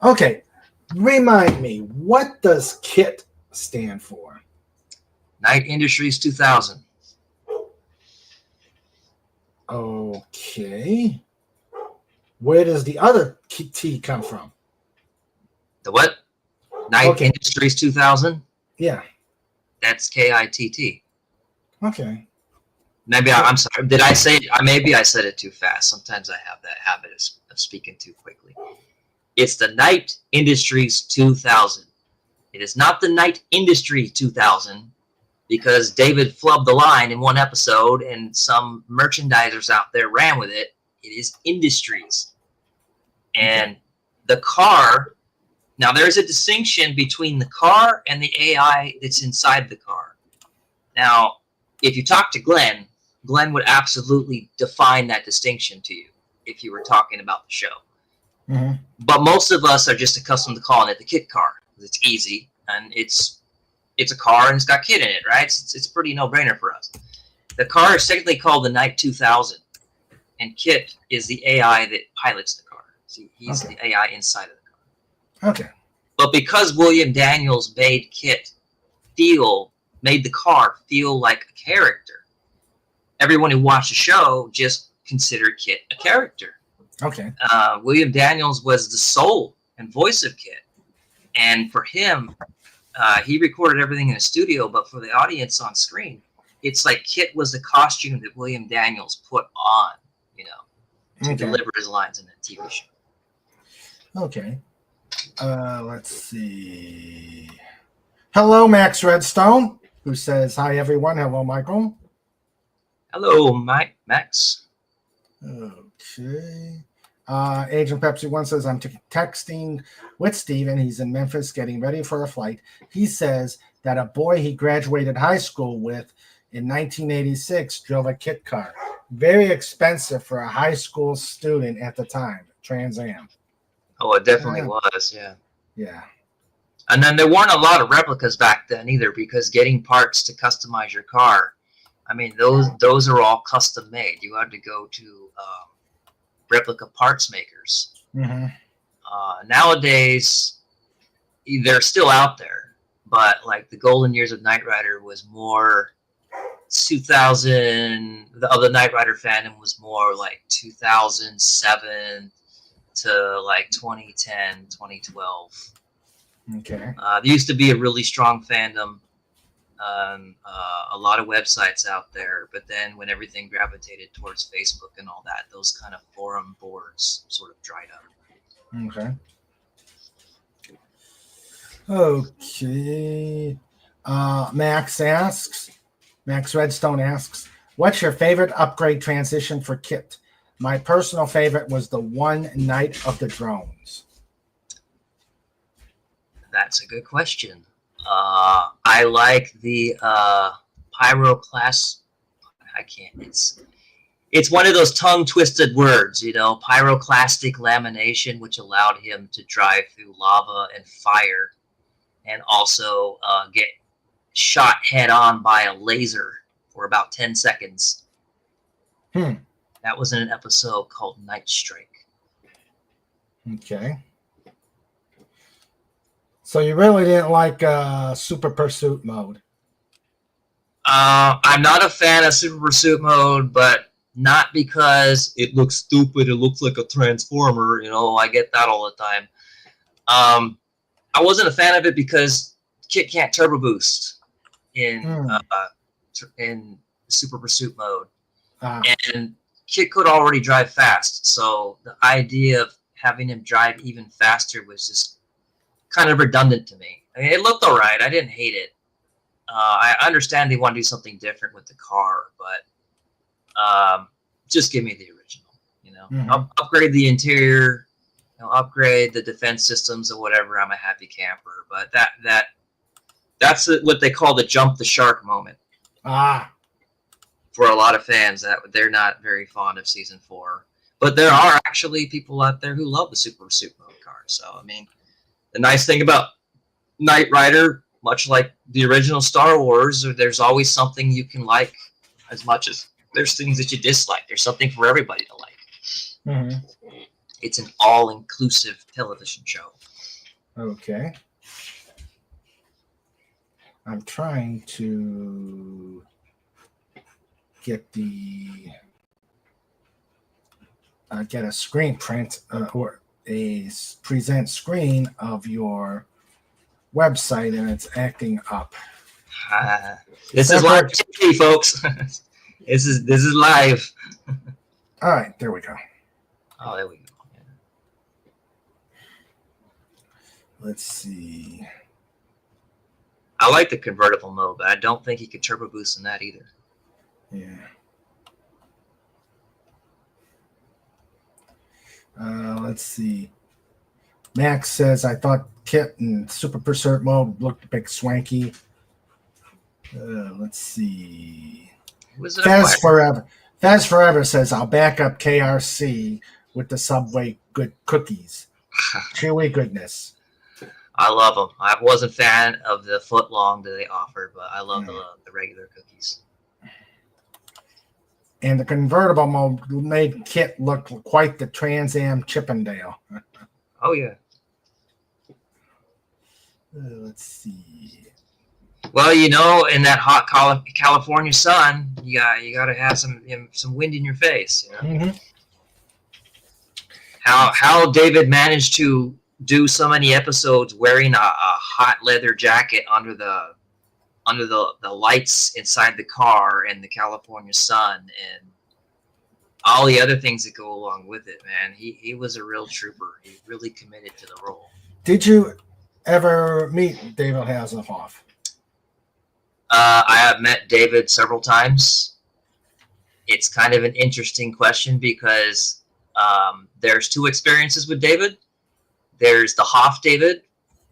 Okay. Remind me, what does KIT stand for? Knight Industries 2000. Okay. Where does the other T come from? The what? Knight Industries 2000? Yeah. That's KITT. Okay. Maybe I'm sorry. Did I say it? Maybe I said it too fast. Sometimes I have that habit of speaking too quickly. It's the Knight Industries 2000. It is not the Knight Industry 2000 because David flubbed the line in one episode and some merchandisers out there ran with it. It is Industries. And the car, now there's a distinction between the car and the AI that's inside the car. Now, if you talk to Glenn would absolutely define that distinction to you if you were talking about the show. Mm-hmm. But most of us are just accustomed to calling it the KIT car. It's easy, and it's a car and it's got KIT in it, right? It's pretty no-brainer for us. The car is technically called the Knight 2000, and KIT is the AI that pilots the car. See, he's the AI inside of the car. Okay. But because William Daniels made the car feel like a character, everyone who watched the show just considered KIT a character. Okay. William Daniels was the soul and voice of KIT. And for him, he recorded everything in a studio, but for the audience on screen, it's like KIT was the costume that William Daniels put on, to deliver his lines in the TV show. Okay. Let's see. Hello, Max Redstone, who says, "Hi, everyone." Hello, Michael. Hello, Max. Okay. Agent Pepsi One says, "I'm texting with Steven. He's in Memphis getting ready for a flight. He says that a boy he graduated high school with in 1986 drove a KIT car. Very expensive for a high school student at the time. Trans Am." Oh, it definitely was, yeah. Yeah. And then there weren't a lot of replicas back then either, because getting parts to customize your car, those are all custom made. You had to go to replica parts makers. Mm-hmm. Nowadays, they're still out there, but like the golden years of Knight Rider was more 2000. The other Knight Rider fandom was more like 2007 to like 2010, 2012. Okay. There used to be a really strong fandom, a lot of websites out there, but then when everything gravitated towards Facebook and all that, those kind of forum boards sort of dried up. Okay. Okay. Max Redstone asks, what's your favorite upgrade transition for Kit? My personal favorite was the one Night of the Drones. That's a good question. I like the pyroclast. I can't. It's one of those tongue twisted words, pyroclastic lamination, which allowed him to drive through lava and fire, and also get shot head on by a laser for about 10 seconds. That was in an episode called Night Strike. Okay. So you really didn't like Super Pursuit mode? I'm not a fan of Super Pursuit mode, but not because it looks stupid. It looks like a transformer. I get that all the time. I wasn't a fan of it because Kit can't turbo boost in Super Pursuit mode, and Kit could already drive fast. So the idea of having him drive even faster was just kind of redundant to me. I mean, it looked all right. I didn't hate it. I understand they want to do something different with the car, but just give me the original. Upgrade the interior, upgrade the defense systems or whatever. I'm a happy camper. But that's what they call the jump the shark moment. For a lot of fans, that they're not very fond of season 4. But there are actually people out there who love the Super Pursuit mode car. So I mean, the nice thing about Knight Rider, much like the original Star Wars, there's always something you can like as much as there's things that you dislike. There's something for everybody to like. It's an all-inclusive television show. Okay. I'm trying to get get a screen print or a present screen of your website, and it's acting up. This is live TV, folks. This is live. All right, there we go. Oh, there we go. Yeah. Let's see. I like the convertible mode, but I don't think he could turbo boost in that either. Yeah. Let's see. Max says, I thought Kit in Super Pursuit mode looked a bit swanky. Let's see. Faz Forever says, I'll back up KRC with the Subway good cookies. Chewy goodness. I love them. I wasn't a fan of the foot long that they offered, but I love the regular cookies. And the convertible mode made Kit look quite the Trans Am Chippendale. Oh, yeah. Let's see. Well, in that hot California sun, you got to have some wind in your face. How David managed to do so many episodes wearing a hot leather jacket under the lights inside the car and the California sun and all the other things that go along with it, man. He was a real trooper. He really committed to the role. Did you ever meet David Hasselhoff? I have met David several times. It's kind of an interesting question because there's 2 experiences with David. There's the Hoff David,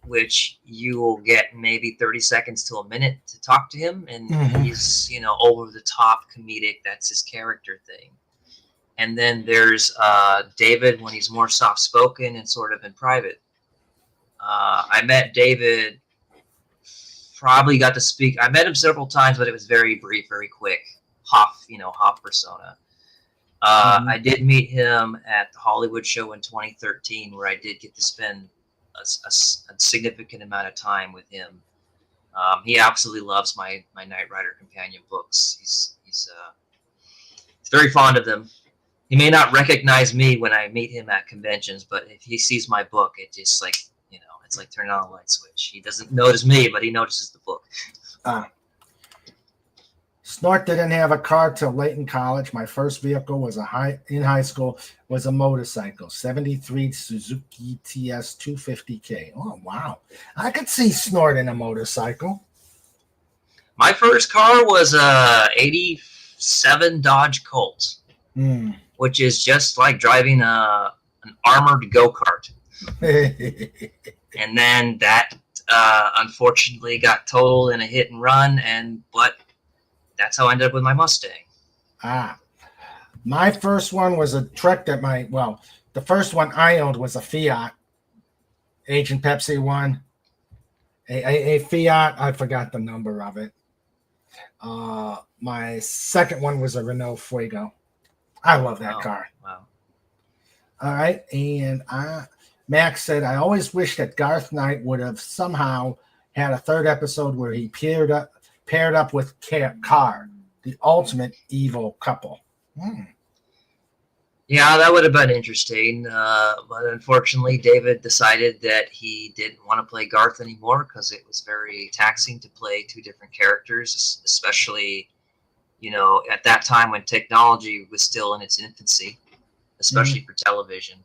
which you will get maybe 30 seconds to a minute to talk to him, and he's over the top comedic. That's his character thing. And then there's David when he's more soft spoken and sort of in private. I met David. Probably got to speak. I met him several times, but it was very brief, very quick. Hoff persona. I did meet him at the Hollywood show in 2013, where I did get to spend a significant amount of time with him. He absolutely loves my Knight Rider companion books. He's very fond of them. He may not recognize me when I meet him at conventions, but if he sees my book, it just it's like turning on a light switch. He doesn't notice me, but he notices the book. Snort didn't have a car till late in college. My first vehicle was in high school was a motorcycle, 73 Suzuki TS 250K. Oh, wow. I could see Snort in a motorcycle. My first car was a 87 Dodge Colt, which is just like driving an armored go-kart. And then that unfortunately got totaled in a hit and run, but that's how I ended up with my Mustang. My first one was a truck that the first one I owned was a Fiat, Agent Pepsi one, a Fiat. I forgot the number of it. My second one was a Renault Fuego. I love that car. Wow. All right. And Max said, I always wish that Garth Knight would have somehow had a third episode where he paired up with Carr, the ultimate evil couple. Yeah, that would have been interesting. But unfortunately, David decided that he didn't want to play Garth anymore because it was very taxing to play two different characters, especially, at that time when technology was still in its infancy, especially for television.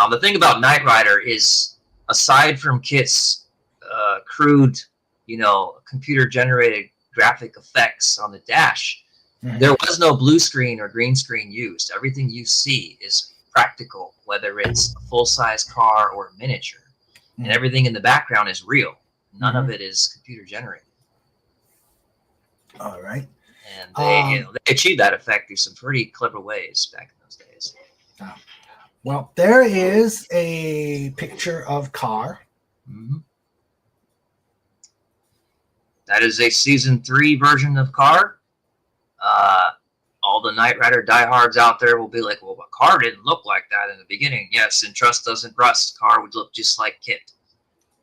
The thing about Knight Rider is, aside from Kit's crude, computer-generated graphic effects on the dash, there was no blue screen or green screen used. Everything you see is practical, whether it's a full-size car or a miniature. And everything in the background is real. None of it is computer-generated. All right. And they achieved that effect through some pretty clever ways back in those days. Well, there is a picture of Carr. That is a season 3 version of Carr. All the Knight Rider diehards out there will be like, well, but Carr didn't look like that in the beginning. Yes, and trust doesn't rust. Carr would look just like Kit.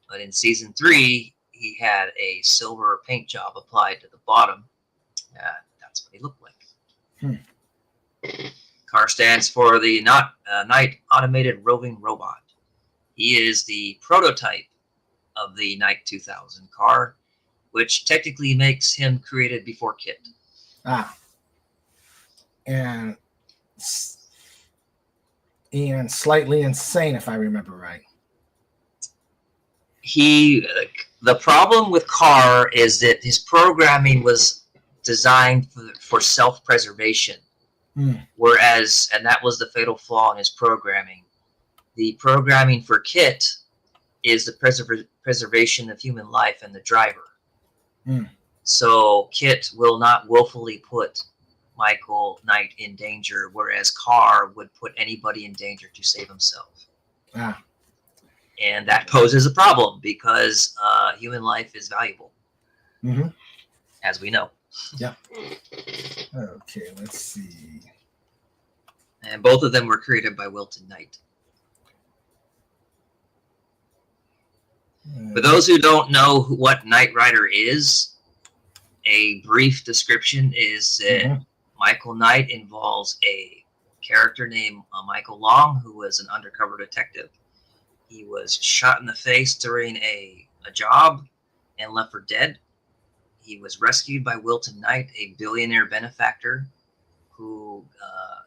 But in season 3, he had a silver paint job applied to the bottom. That's what he looked like. Carr stands for the Knight Automated Roving Robot. He is the prototype of the Knight 2000 car, which technically makes him created before Kit. And slightly insane, if I remember right. The problem with Carr is that his programming was designed for self-preservation. Whereas, and that was the fatal flaw in his programming. The programming for Kit is the preservation of human life and the driver. So Kit will not willfully put Michael Knight in danger, whereas Carr would put anybody in danger to save himself. And that poses a problem because human life is valuable, as we know. Yeah. Okay, let's see. And both of them were created by Wilton Knight. For those who don't know what Knight Rider is, a brief description is that Michael Knight involves a character named Michael Long, who was an undercover detective. He was shot in the face during a job and left for dead. He was rescued by Wilton Knight, a billionaire benefactor who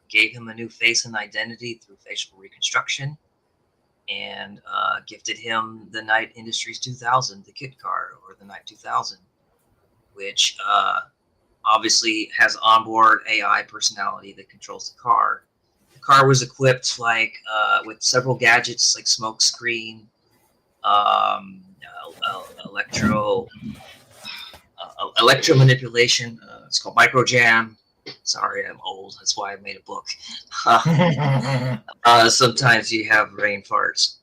gave him a new face and identity through facial reconstruction, and gifted him the Knight Industries 2000, the Kit car, or the Knight 2000, which obviously has onboard AI personality that controls the car. The car was equipped with several gadgets like smoke screen, electro manipulation. It's called micro jam. Sorry, I'm old. That's why I made a book. Sometimes you have brain farts.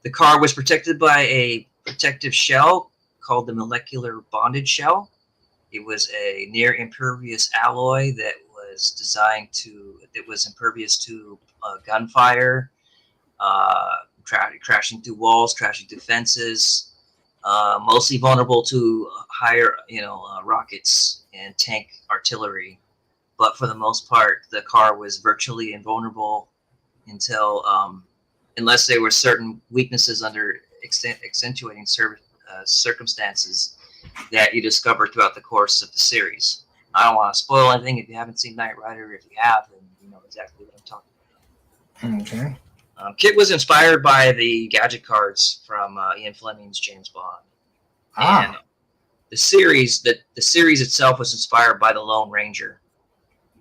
The car was protected by a protective shell called the molecular bonded shell. It was a near impervious alloy that was impervious to gunfire, crashing through walls, crashing through fences, mostly vulnerable to higher, rockets and tank artillery. But for the most part, the car was virtually invulnerable unless there were certain weaknesses under accentuating circumstances. that you discover throughout the course of the series. I don't want to spoil anything if you haven't seen Knight Rider. If you have, then you know exactly what I'm talking about. Okay. Kit was inspired by the gadget cards from Ian Fleming's James Bond. And the series itself was inspired by the Lone Ranger.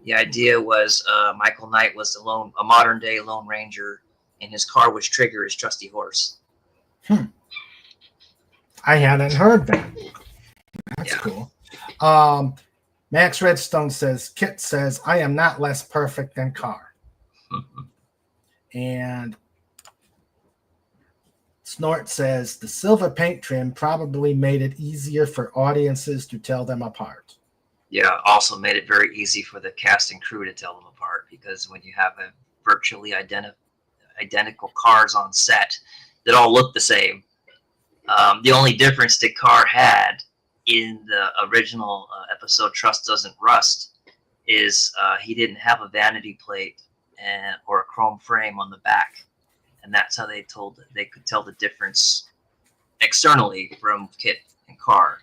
The idea was Michael Knight was a modern day Lone Ranger, and his car was Trigger, his trusty horse. I hadn't heard that. That's Yeah. cool. Max Redstone says, Kit says, I am not less perfect than Carr. And Snort says, the silver paint trim probably made it easier for audiences to tell them apart. Yeah, also made it very easy for the cast and crew to tell them apart, because when you have a virtually identical cars on set that all look the same, the only difference that Carr had in the original episode Trust Doesn't Rust is he didn't have a vanity plate or a chrome frame on the back, and that's how they could tell the difference externally from Kit and Carr.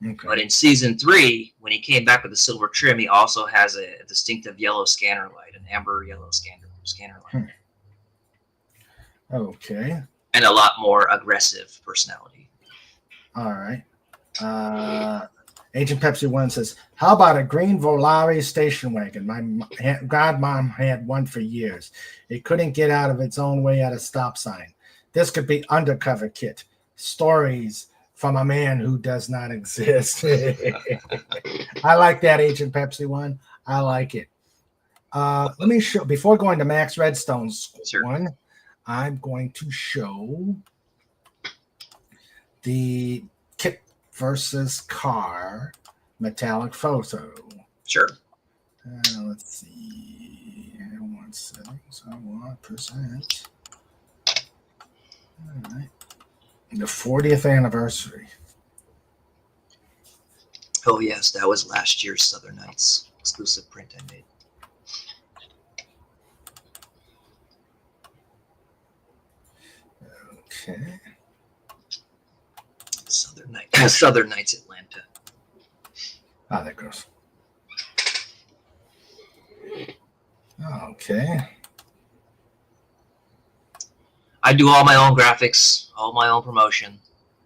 Okay. But in season 3, when he came back with the silver trim, he also has a distinctive yellow scanner light, an amber yellow scanner light. Okay. And a lot more aggressive personality. All right. Agent Pepsi 1 says, how about a green Volare station wagon? My godmom had one for years. It couldn't get out of its own way at a stop sign. This could be undercover Kit. Stories from a man who does not exist. I like that, Agent Pepsi 1. I like it. Let me show, before going to Max Redstone's one, I'm going to show the Kit versus Carr metallic photo. Sure. Let's see. 1 second. So 1%. All right. The 40th anniversary. Oh, yes. That was last year's Southern Nights exclusive print I made. Okay. Southern Nights Atlanta. Ah, there goes. Okay. I do all my own graphics, all my own promotion.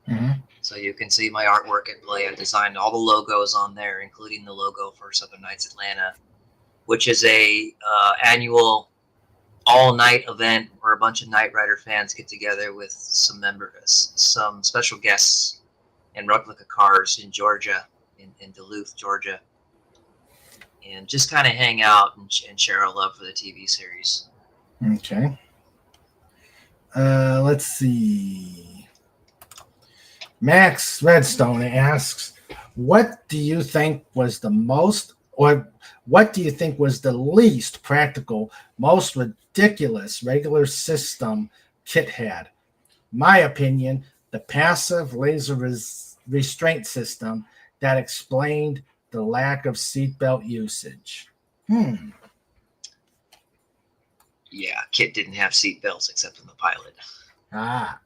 Mm-hmm. So you can see my artwork at play. I designed all the logos on there, including the logo for Southern Nights Atlanta, which is a annual all-night event where a bunch of Knight Rider fans get together with some special guests and replica cars in Georgia, in Duluth, Georgia, and just kind of hang out and share our love for the TV series. Okay. Let's see. Max Redstone asks, what do you think was the most, or what do you think was the least practical, most ridiculous regular system Kit had? My opinion, the passive laser restraint system that explained the lack of seatbelt usage. Yeah, Kit didn't have seat belts except in the pilot. Ah.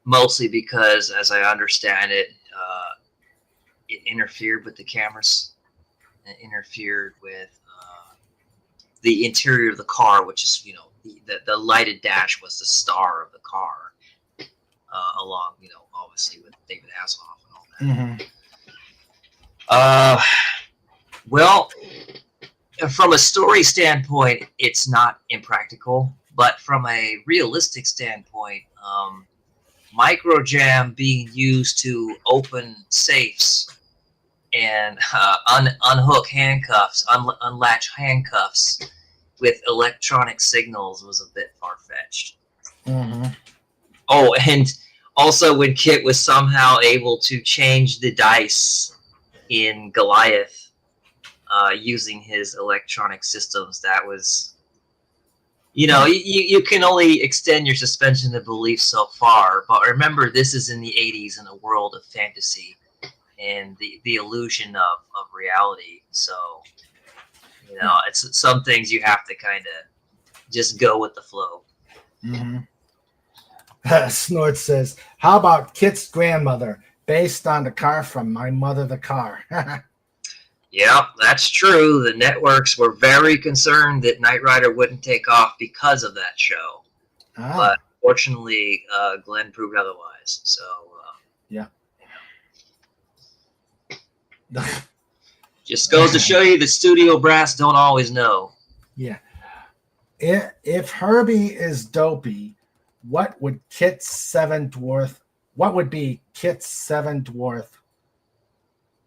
Mostly because, as I understand it, it interfered with the cameras. It interfered with the interior of the car, which is, the lighted dash was the star of the car, along, obviously with David Hasselhoff and all that. Mm-hmm. Well, from a story standpoint, it's not impractical, but from a realistic standpoint, microjam being used to open safes and unhook handcuffs, unlatch handcuffs with electronic signals was a bit far-fetched. Mm-hmm. Oh, and also when Kit was somehow able to change the dice in Goliath using his electronic systems, that was, you can only extend your suspension of belief so far. But remember, this is in the 80s in a world of fantasy and the illusion of reality. So, it's some things you have to kind of just go with the flow. Mm-hmm. Snort says, how about Kit's grandmother? based on the car from My Mother the Car. Yeah, that's true. The networks were very concerned that Knight Rider wouldn't take off because of that show. But fortunately, Glenn proved otherwise. So, yeah. Just goes to show you the studio brass don't always know. Yeah. If Herbie is dopey, what would Kit's seven dwarf? What would be Kit's seven dwarf?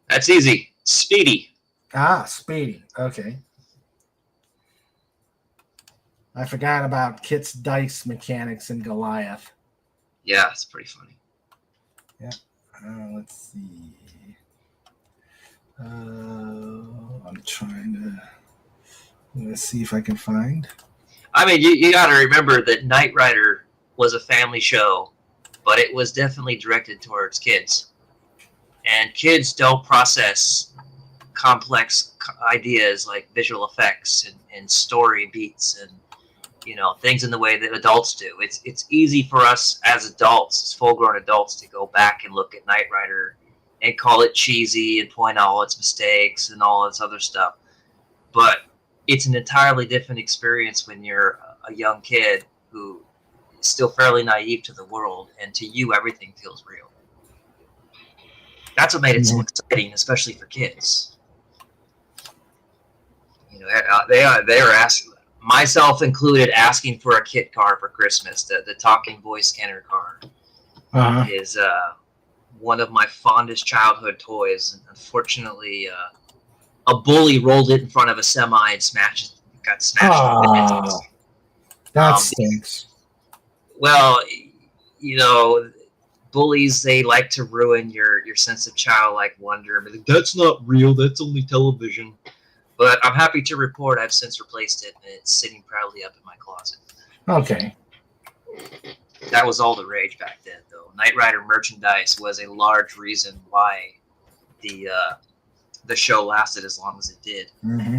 That's easy. Speedy. Speedy. Okay. I forgot about Kit's dice mechanics in Goliath. Yeah, it's pretty funny. Yeah. Let's see. I'm trying to. Let's see if I can find. I mean, you got to remember that Knight Rider was a family show, but it was definitely directed towards kids. And kids don't process complex ideas like visual effects and story beats and things in the way that adults do. It's easy for us as adults, as full-grown adults, to go back and look at Knight Rider and call it cheesy and point out all its mistakes and all this other stuff. But it's an entirely different experience when you're a young kid who is still fairly naive to the world, and to you, everything feels real. That's what made it so exciting, especially for kids. They are asking, myself included, asking for a kit car for Christmas. The talking voice scanner car is one of my fondest childhood toys. And unfortunately, a bully rolled it in front of a semi and got smashed. That stinks. Well, bullies, they like to ruin your sense of childlike wonder. Like, that's not real. That's only television. But I'm happy to report I've since replaced it, and it's sitting proudly up in my closet. Okay. That was all the rage back then, though. Knight Rider merchandise was a large reason why the show lasted as long as it did. Mm-hmm.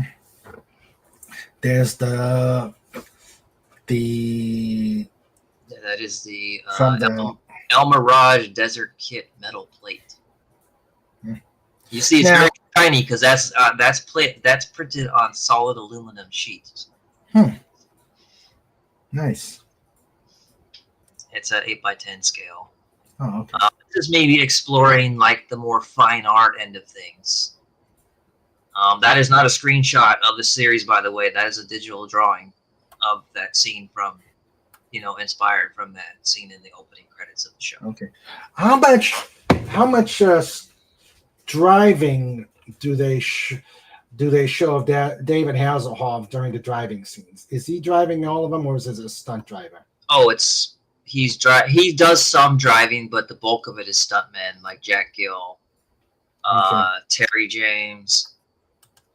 There's that is the El Mirage Desert Kit metal plate. You see, it's very tiny because that's printed on solid aluminum sheet. Nice. It's an 8x10 scale. Oh, okay. This is maybe exploring like the more fine art end of things. That is not a screenshot of the series, by the way. That is a digital drawing of that scene from, inspired from that scene in the opening credits of the show. Okay. How much driving do they show of David Hasselhoff during the driving scenes? Is he driving all of them, or is it a stunt driver? Oh, he does some driving, but the bulk of it is stuntmen like Jack Gill, Terry James.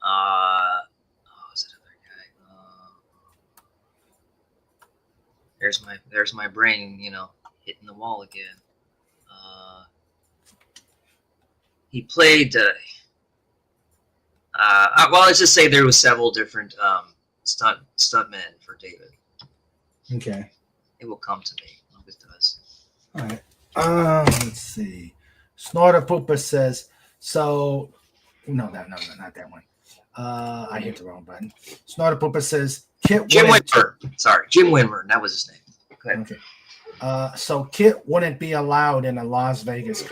Who's that other guy? There's my brain, hitting the wall again. He played. Well, let's just say there was several different stuntmen for David. Okay. It will come to me. I hope it does. All right. Let's see. Snorter Pooper says so. No, not that one. I hit the wrong button. Snorter Pooper says Kit. Jim Winmer. Sorry, Jim Winmer. That was his name. Go ahead. Okay. So Kit wouldn't be allowed in a Las Vegas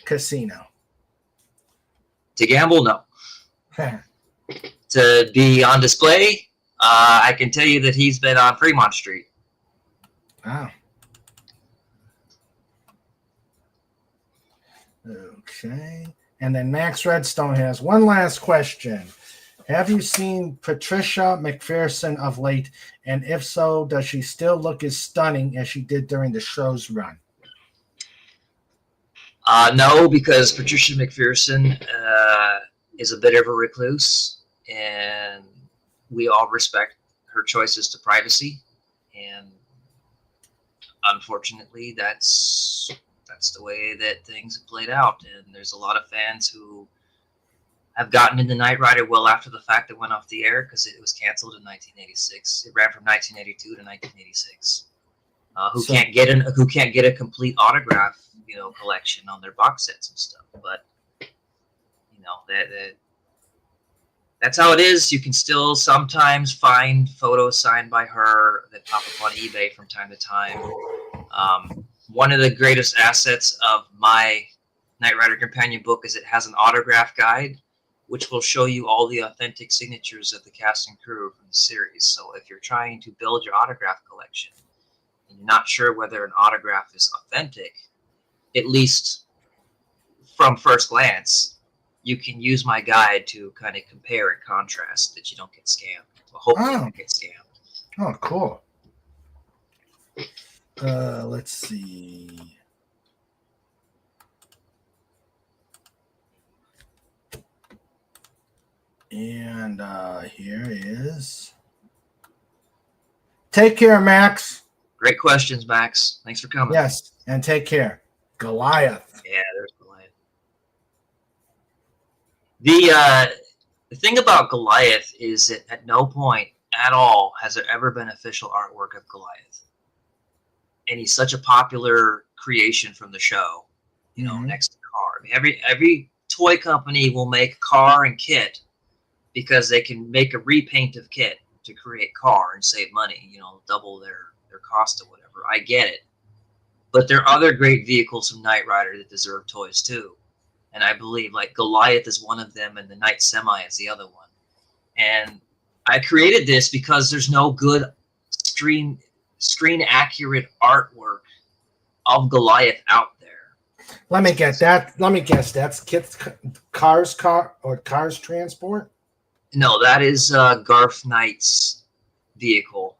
casino. To gamble, no. To be on display, I can tell you that he's been on Fremont Street. Wow. Okay. And then Max Redstone has one last question. Have you seen Patricia McPherson of late? And if so, does she still look as stunning as she did during the show's run? No, because Patricia McPherson is a bit of a recluse, and we all respect her choices to privacy. And unfortunately, that's the way that things have played out. And there's a lot of fans who have gotten into Knight Rider well after the fact it went off the air, because it was canceled in 1986. It ran from 1982 to 1986. who can't get a complete autograph, collection on their box sets and stuff. But that's how it is. You can still sometimes find photos signed by her that pop up on eBay from time to time. One of the greatest assets of my Knight Rider Companion book is it has an autograph guide, which will show you all the authentic signatures of the cast and crew from the series. So if you're trying to build your autograph collection and you're not sure whether an autograph is authentic, at least from first glance, you can use my guide to kind of compare and contrast that you don't get scammed. Well, hopefully you don't get scammed. Oh, cool. Let's see. And here is. Take care, Max. Great questions, Max. Thanks for coming. Yes, and take care. Goliath. Yeah, there's Goliath. The thing about Goliath is that at no point at all has there ever been official artwork of Goliath. And he's such a popular creation from the show, next to Car. I mean, every toy company will make Car and Kit because they can make a repaint of Kit to create Car and save money, double their cost or whatever. I get it. But there are other great vehicles from Knight Rider that deserve toys too. And I believe like Goliath is one of them and the Knight Semi is the other one. And I created this because there's no good screen accurate artwork of Goliath out there. Let me guess. That's Kit's Cars Transport? No, that is Garth Knight's vehicle.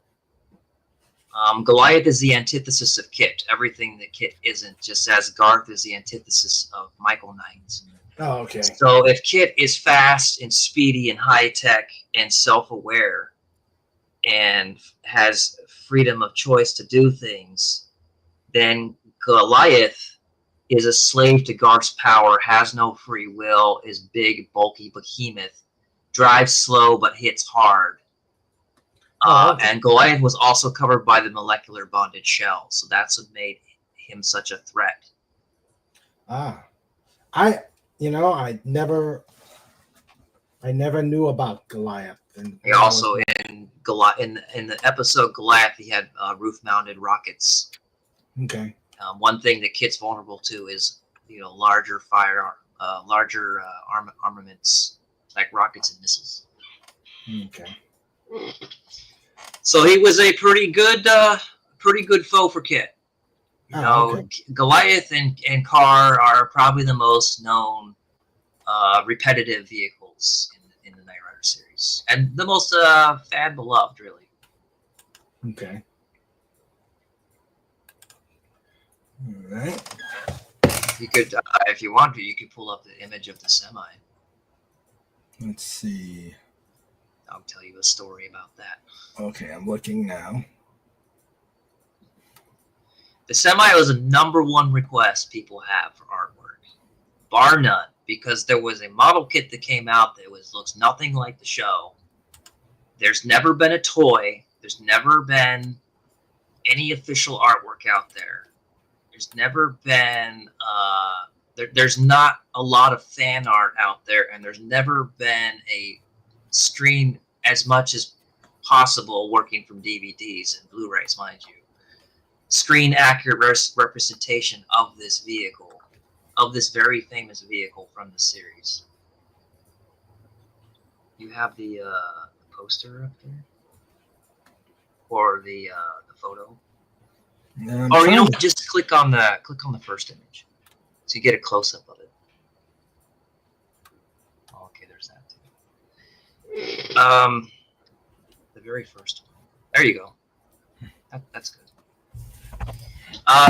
Goliath is the antithesis of Kit. Everything that Kit isn't, just as Garth is the antithesis of Michael Knight. Oh, okay. So if Kit is fast and speedy and high tech and self-aware and has freedom of choice to do things, then Goliath is a slave to Garth's power, has no free will, is big, bulky behemoth, drives slow but hits hard. Okay. And Goliath was also covered by the molecular bonded shell, so that's what made him such a threat. I never knew about Goliath. And he also in the episode Goliath, he had roof-mounted rockets. Okay. One thing that Kit's vulnerable to is larger armaments like rockets and missiles. Okay. So he was a pretty good foe for Kit. Okay. Goliath and Car are probably the most known repetitive vehicles in the Knight Rider series, and the most fan beloved, really. Okay. All right. You could, if you want to, you could pull up the image of the Semi. Let's see. I'll tell you a story about that. Okay, I'm looking now. The Semi was a #1 request people have for artwork, bar none, because there was a model kit that came out that looks nothing like the show. There's never been a toy. There's never been any official artwork out there. There's never been there's not a lot of fan art out there, and there's never been a screen as much as possible working from DVDs and Blu-rays, mind you. Screen accurate representation of this vehicle, of this very famous vehicle from the series. You have the poster up there, or the photo, or just click on the first image, so you get a close up of it. Okay, there's that too. The very first one. There you go. That's good.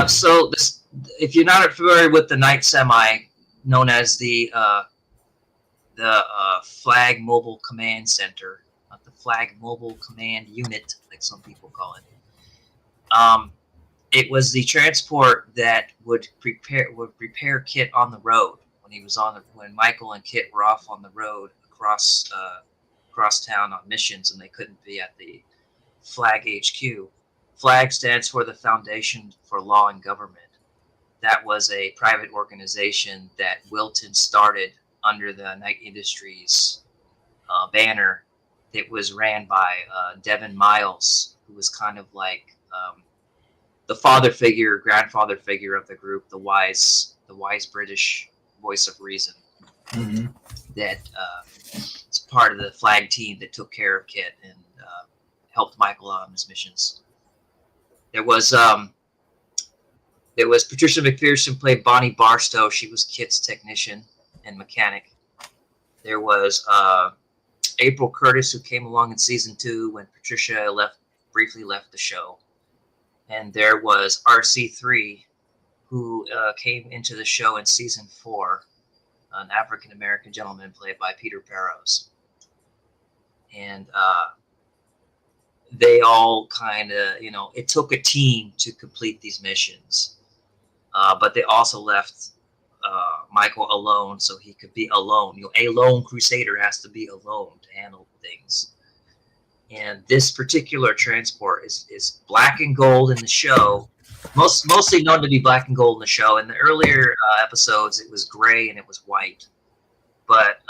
So this, if you're not familiar with the Knight Semi, known as the Flag Mobile Command Center, not the Flag Mobile Command Unit, like some people call it. It was the transport that would prepare Kit on the road when Michael and Kit were off on the road across town on missions, and they couldn't be at the Flag HQ. FLAG stands for the Foundation for Law and Government. That was a private organization that Wilton started under the Knight Industries banner. That was ran by Devin Miles, who was kind of like the father figure, grandfather figure of the group, the wise British voice of reason. Mm-hmm. That is part of the FLAG team that took care of Kit and helped Michael on his missions. There was Patricia McPherson played Bonnie Barstow. She was Kit's technician and mechanic. There was April Curtis, who came along in season 2 when Patricia briefly left the show. And there was RC3, who came into the show in season 4, an African-American gentleman played by Peter Barrows. And they all kind of, it took a team to complete these missions. But they also left Michael alone so he could be alone. A lone crusader has to be alone to handle things. And this particular transport is black and gold in the show, mostly known to be black and gold in the show. In the earlier episodes, it was gray and it was white. But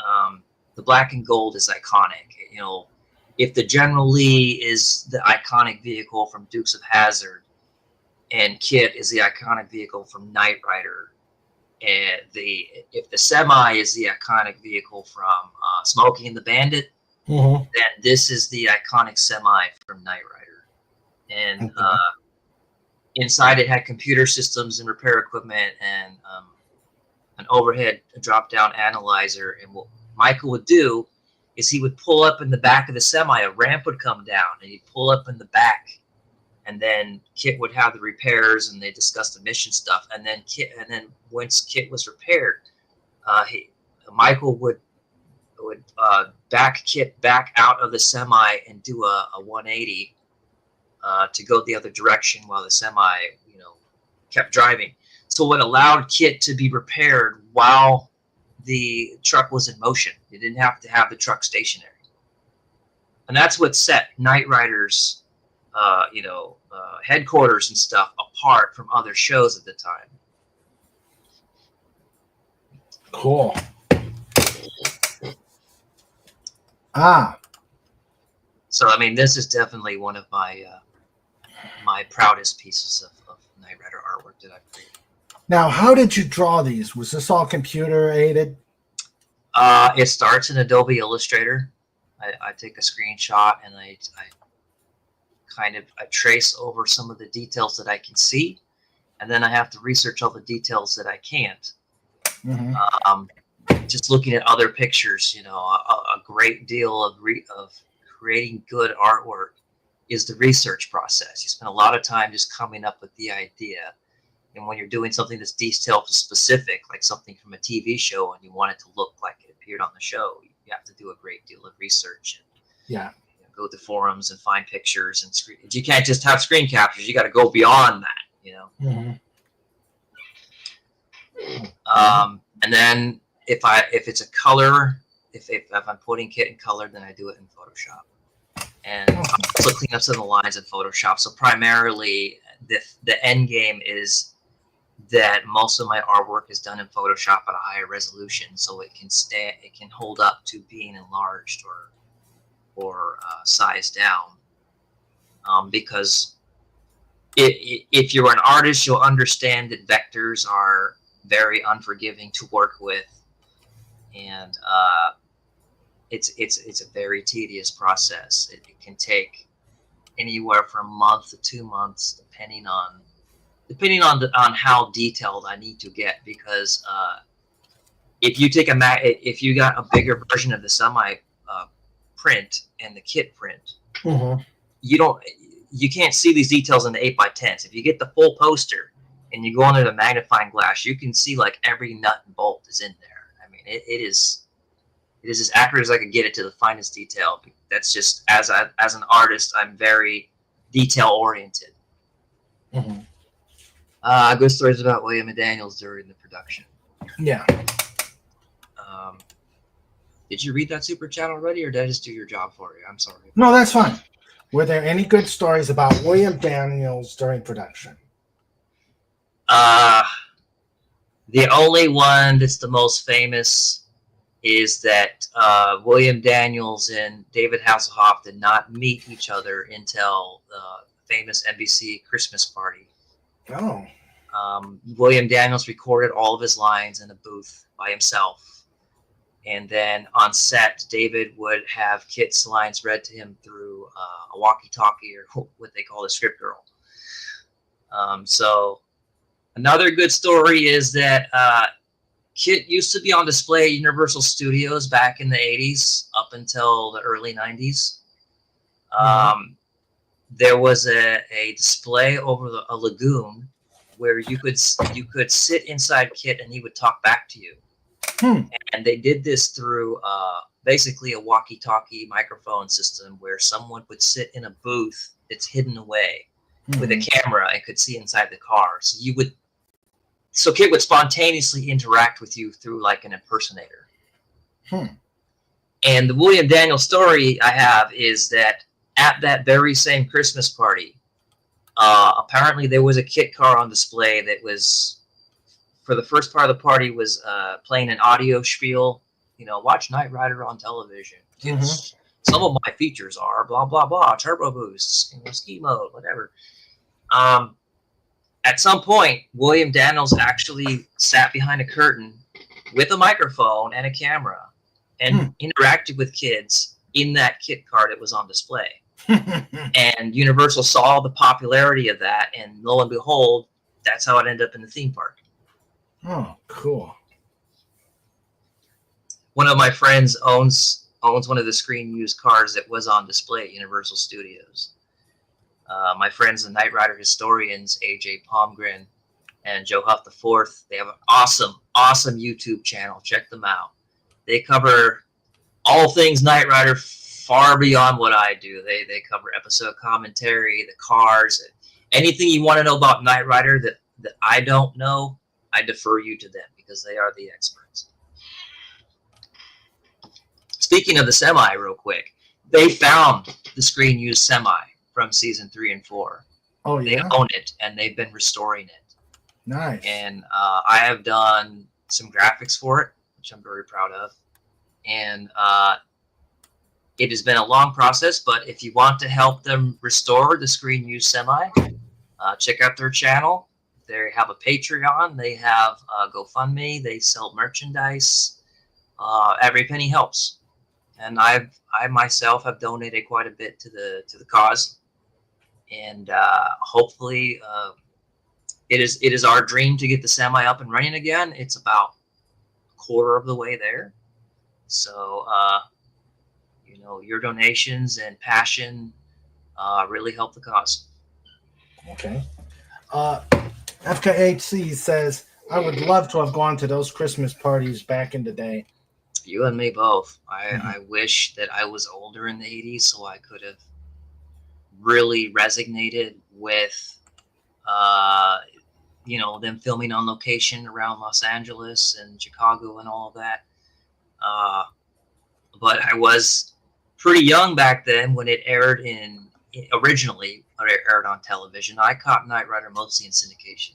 the black and gold is iconic. If the General Lee is the iconic vehicle from Dukes of Hazzard, and Kit is the iconic vehicle from Knight Rider, and if the Semi is the iconic vehicle from Smokey and the Bandit, Mm-hmm. then this is the iconic Semi from Knight Rider. And inside it had computer systems and repair equipment and an overhead drop-down analyzer. And what Michael would do is he would pull up in the back of the Semi, a ramp would come down, and he'd pull up in the back. And then Kit would have the repairs, and they discuss the mission stuff. And then once Kit was repaired, Michael would back Kit back out of the Semi and do a 180 to go the other direction while the Semi, kept driving. So it allowed Kit to be repaired while the truck was in motion. You didn't have to have the truck stationary, and that's what set Knight Rider's headquarters and stuff apart from other shows at the time. Cool. So this is definitely one of my my proudest pieces of Knight Rider artwork that I've created. Now, how did you draw these? Was this all computer aided? It starts in Adobe Illustrator. I take a screenshot and I trace over some of the details that I can see, and then I have to research all the details that I can't. Mm-hmm. Just looking at other pictures, a great deal of creating good artwork is the research process. You spend a lot of time just coming up with the idea. And when you're doing something that's detail specific, like something from a TV show, and you want it to look like it appeared on the show, you have to do a great deal of research. And, go to forums and find pictures and screen. You can't just have screen captures. You got to go beyond that, Mm-hmm. And then if it's a color, if I'm putting Kit in color, then I do it in Photoshop. And I also clean up some of the lines in Photoshop. So primarily, the end game is that most of my artwork is done in Photoshop at a higher resolution, so it can hold up to being enlarged or sized down. Because if you're an artist, you'll understand that vectors are very unforgiving to work with, and it's a very tedious process. It can take anywhere from a month to 2 months, depending on how detailed I need to get. Because if you got a bigger version of the Semi print and the Kit print, Mm-hmm. you can't see these details in the 8x10s. If you get the full poster and you go under the magnifying glass, you can see like every nut and bolt is in there. It is as accurate as I can get it to the finest detail. That's just as an artist, I'm very detail oriented. Mm-hmm. Good stories about William and Daniels during the production. Yeah. Did you read that super chat already, or did I just do your job for you? I'm sorry. No, that's fine. Were there any good stories about William Daniels during production? The only one that's the most famous is that William Daniels and David Hasselhoff did not meet each other until the famous NBC Christmas party. Oh. William Daniels recorded all of his lines in a booth by himself. And then on set, David would have Kit's lines read to him through a walkie-talkie, or what they call a script girl. So another good story is that Kit used to be on display at Universal Studios back in the 80s up until the early 90s. There was a display over a lagoon where you could sit inside Kit and he would talk back to you. And they did this through basically a walkie-talkie microphone system where someone would sit in a booth that's hidden away with a camera and could see inside the car. So Kit would spontaneously interact with you through like an impersonator. And the William Daniels story I have is that at that very same Christmas party, apparently there was a Kit car on display that was, for the first part of the party, was playing an audio spiel. Watch Knight Rider on television. Some of my features are blah, blah, blah, turbo boosts, ski mode, whatever. At some point, William Daniels actually sat behind a curtain with a microphone and a camera and interacted with kids in that Kit car that was on display. And Universal saw the popularity of that, and lo and behold, that's how it ended up in the theme park. Oh, cool. One of my friends owns one of the screen used cars that was on display at Universal Studios. My friends, the Knight Rider historians, AJ Palmgren and Joe Huff IV, they have an awesome YouTube channel. Check them out. They cover all things Knight Rider far beyond what I do. They cover episode commentary, the cars, anything you want to know about Knight Rider that I don't know, I defer you to them because they are the experts. Speaking of the semi, real quick, they found the screen used semi from season 3 and 4. Oh, yeah? They own it, and they've been restoring it. Nice. And I have done some graphics for it, which I'm very proud of. And it has been a long process, but if you want to help them restore the screen used semi, check out their channel. They have a Patreon. They have GoFundMe. They sell merchandise. Every penny helps. And I myself have donated quite a bit to the cause. And hopefully it is our dream to get the semi up and running again. It's about a quarter of the way there. So, your donations and passion really help the cause. Okay. FKHC says, I would love to have gone to those Christmas parties back in the day. You and me both. I wish that I was older in the 80s so I could have really resonated with, them filming on location around Los Angeles and Chicago and all of that. But I was pretty young back then when it aired originally aired on television. I caught Knight Rider mostly in syndication.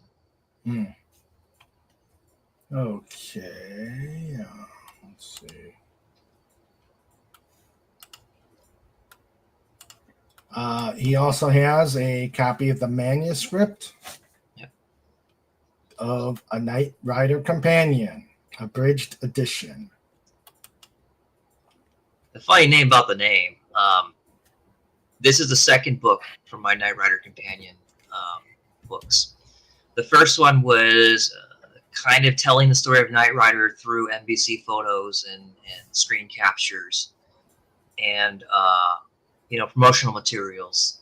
Okay. Let's see. He also has a copy of the manuscript of A Knight Rider Companion, abridged edition. The funny name about the name, this is the second book from my Knight Rider Companion books. The first one was kind of telling the story of Knight Rider through NBC photos and screen captures and promotional materials.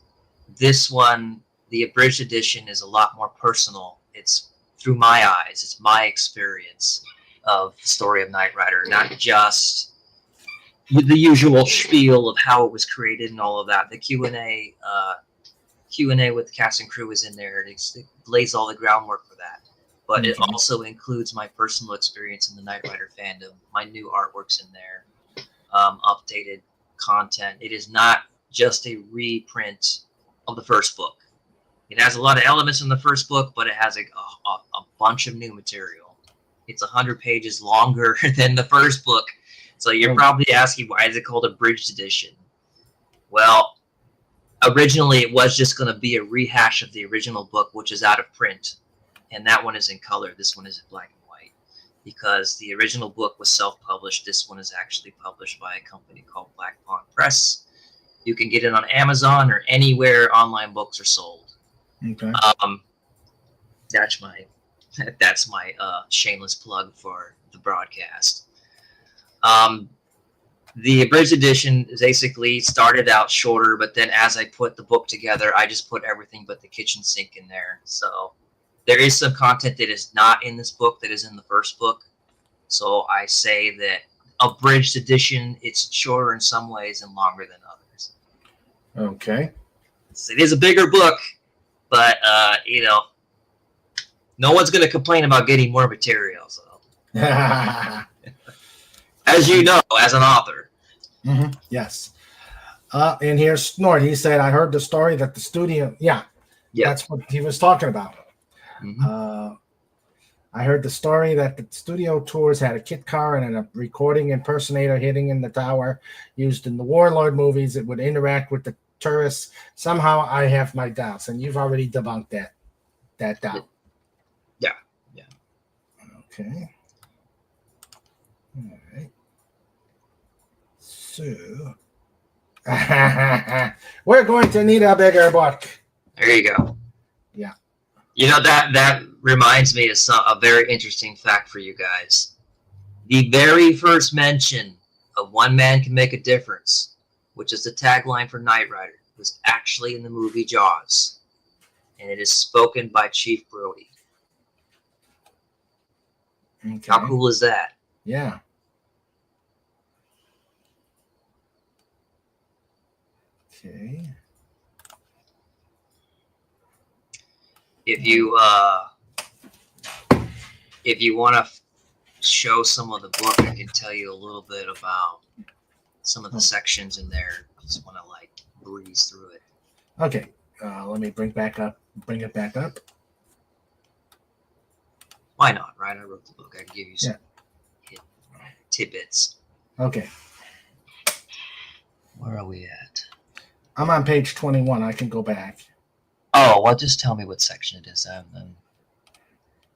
This one, the abridged edition, is a lot more personal. It's through my eyes. It's my experience of the story of Knight Rider, not just the usual spiel of how it was created and all of that. The Q&A with the cast and crew is in there. It lays all the groundwork for that. But it also includes my personal experience in the Knight Rider fandom. My new artwork's in there, updated content. It is not just a reprint of the first book. It has a lot of elements from the first book, but it has a bunch of new material. It's 100 pages longer than the first book. So you're probably asking, why is it called a bridged edition? Well, originally it was just going to be a rehash of the original book, which is out of print. And that one is in color. This one is in black and white. Because the original book was self-published. This one is actually published by a company called Black Pond Press. You can get it on Amazon or anywhere online books are sold. Okay. That's my shameless plug for the broadcast. The abridged edition basically started out shorter, but then as I put the book together, I just put everything but the kitchen sink in there. So there is some content that is not in this book that is in the first book. So I say that abridged edition, it's shorter in some ways and longer than others. Okay. So it is a bigger book, but no one's going to complain about getting more material. So, as you know, as an author. Mm-hmm. Yes. And here's Snort. He said, I heard the story that the studio, that's what he was talking about. Mm-hmm. I heard the story that the studio tours had a kit car and a recording impersonator hitting in the tower used in the Warlord movies. It would interact with the tourists. Somehow I have my doubts, and you've already debunked that doubt. Yeah. Okay. All right. So we're going to need a bigger book. There you go. Yeah. That reminds me of a very interesting fact for you guys. The very first mention of One Man Can Make a Difference, which is the tagline for Knight Rider, was actually in the movie Jaws. And it is spoken by Chief Brody. Okay. How cool is that? Yeah. Okay. If you want to show some of the book, I can tell you a little bit about some of the sections in there. I just want to breeze through it. Okay. Let me bring it back up. Why not, right? I wrote the book. I can give you some tidbits. Okay. Where are we at? I'm on page 21. I can go back. Oh, well, just tell me what section it is. Then.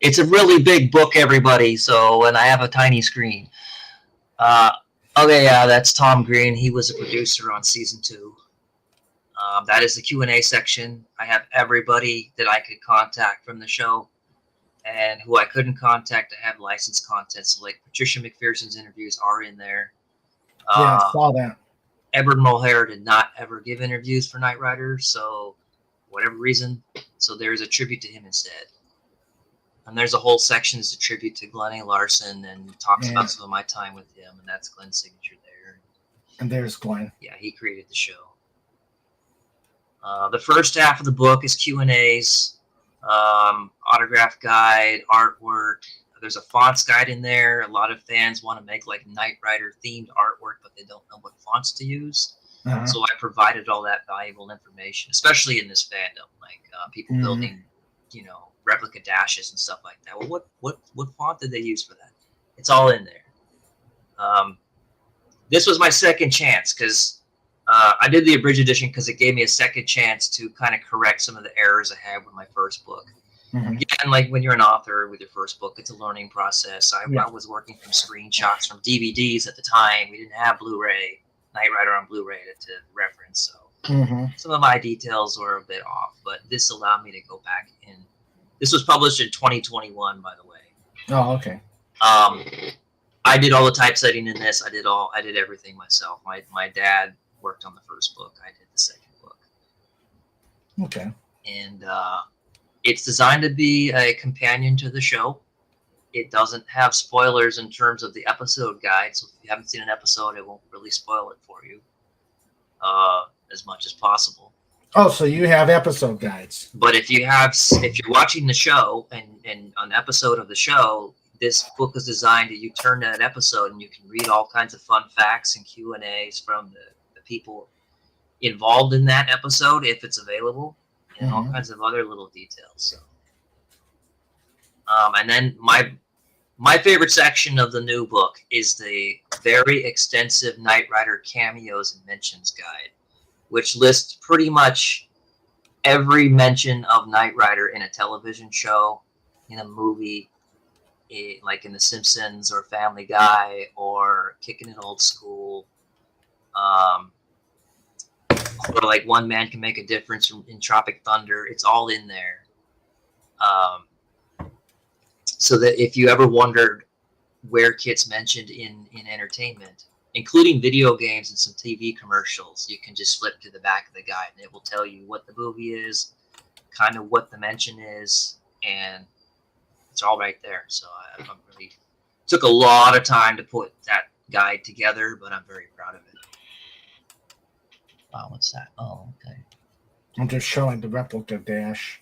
It's a really big book, everybody. So, and I have a tiny screen. That's Tom Green. He was a producer on season 2. That is the Q&A section. I have everybody that I could contact from the show, and who I couldn't contact, I have licensed content. So, Patricia McPherson's interviews are in there. I saw that. Edward Mulhare did not ever give interviews for Knight Rider, so whatever reason. So there's a tribute to him instead. And there's a whole section that's a tribute to Glenn A. Larson and talks about some of my time with him, and that's Glenn's signature there. And there's Glenn. Yeah, he created the show. The first half of the book is Q&As, autograph guide, artwork. There's a fonts guide in there. A lot of fans want to make Knight Rider themed artwork, but they don't know what fonts to use. Uh-huh. So I provided all that valuable information, especially in this fandom, people building, replica dashes and stuff like that. Well, what font did they use for that? It's all in there. This was my second chance because I did the abridged edition because it gave me a second chance to kind of correct some of the errors I had with my first book. Mm-hmm. Again, when you're an author with your first book, it's a learning process. I was working from screenshots from DVDs at the time. We didn't have Blu-ray, Knight Rider on Blu-ray to reference. So some of my details were a bit off, but this allowed me to go back in. This was published in 2021, by the way. Oh, okay. I did all the typesetting in this. I did everything myself. My dad worked on the first book. I did the second book. Okay. And it's designed to be a companion to the show. It doesn't have spoilers in terms of the episode guide, so if you haven't seen an episode, it won't really spoil it for you as much as possible. Oh, so you have episode guides. But if you're watching the show and an episode of the show, this book is designed that you turn that episode and you can read all kinds of fun facts and Q&As from the people involved in that episode if it's available, and all Mhm. kinds of other little details. So, and then my favorite section of the new book is the very extensive Knight Rider cameos and mentions guide, which lists pretty much every mention of Knight Rider in a television show, in a movie, like in The Simpsons or Family Guy or Kicking It Old School, or like One Man Can Make a Difference in Tropic Thunder. It's all in there. So that if you ever wondered where Kit's mentioned in entertainment, including video games and some TV commercials, you can just flip to the back of the guide and it will tell you what the movie is, kind of what the mention is, and it's all right there. So I'm really took a lot of time to put that guide together, but I'm very proud of it. Wow, what's that? Oh, okay. I'm just showing the replica dash.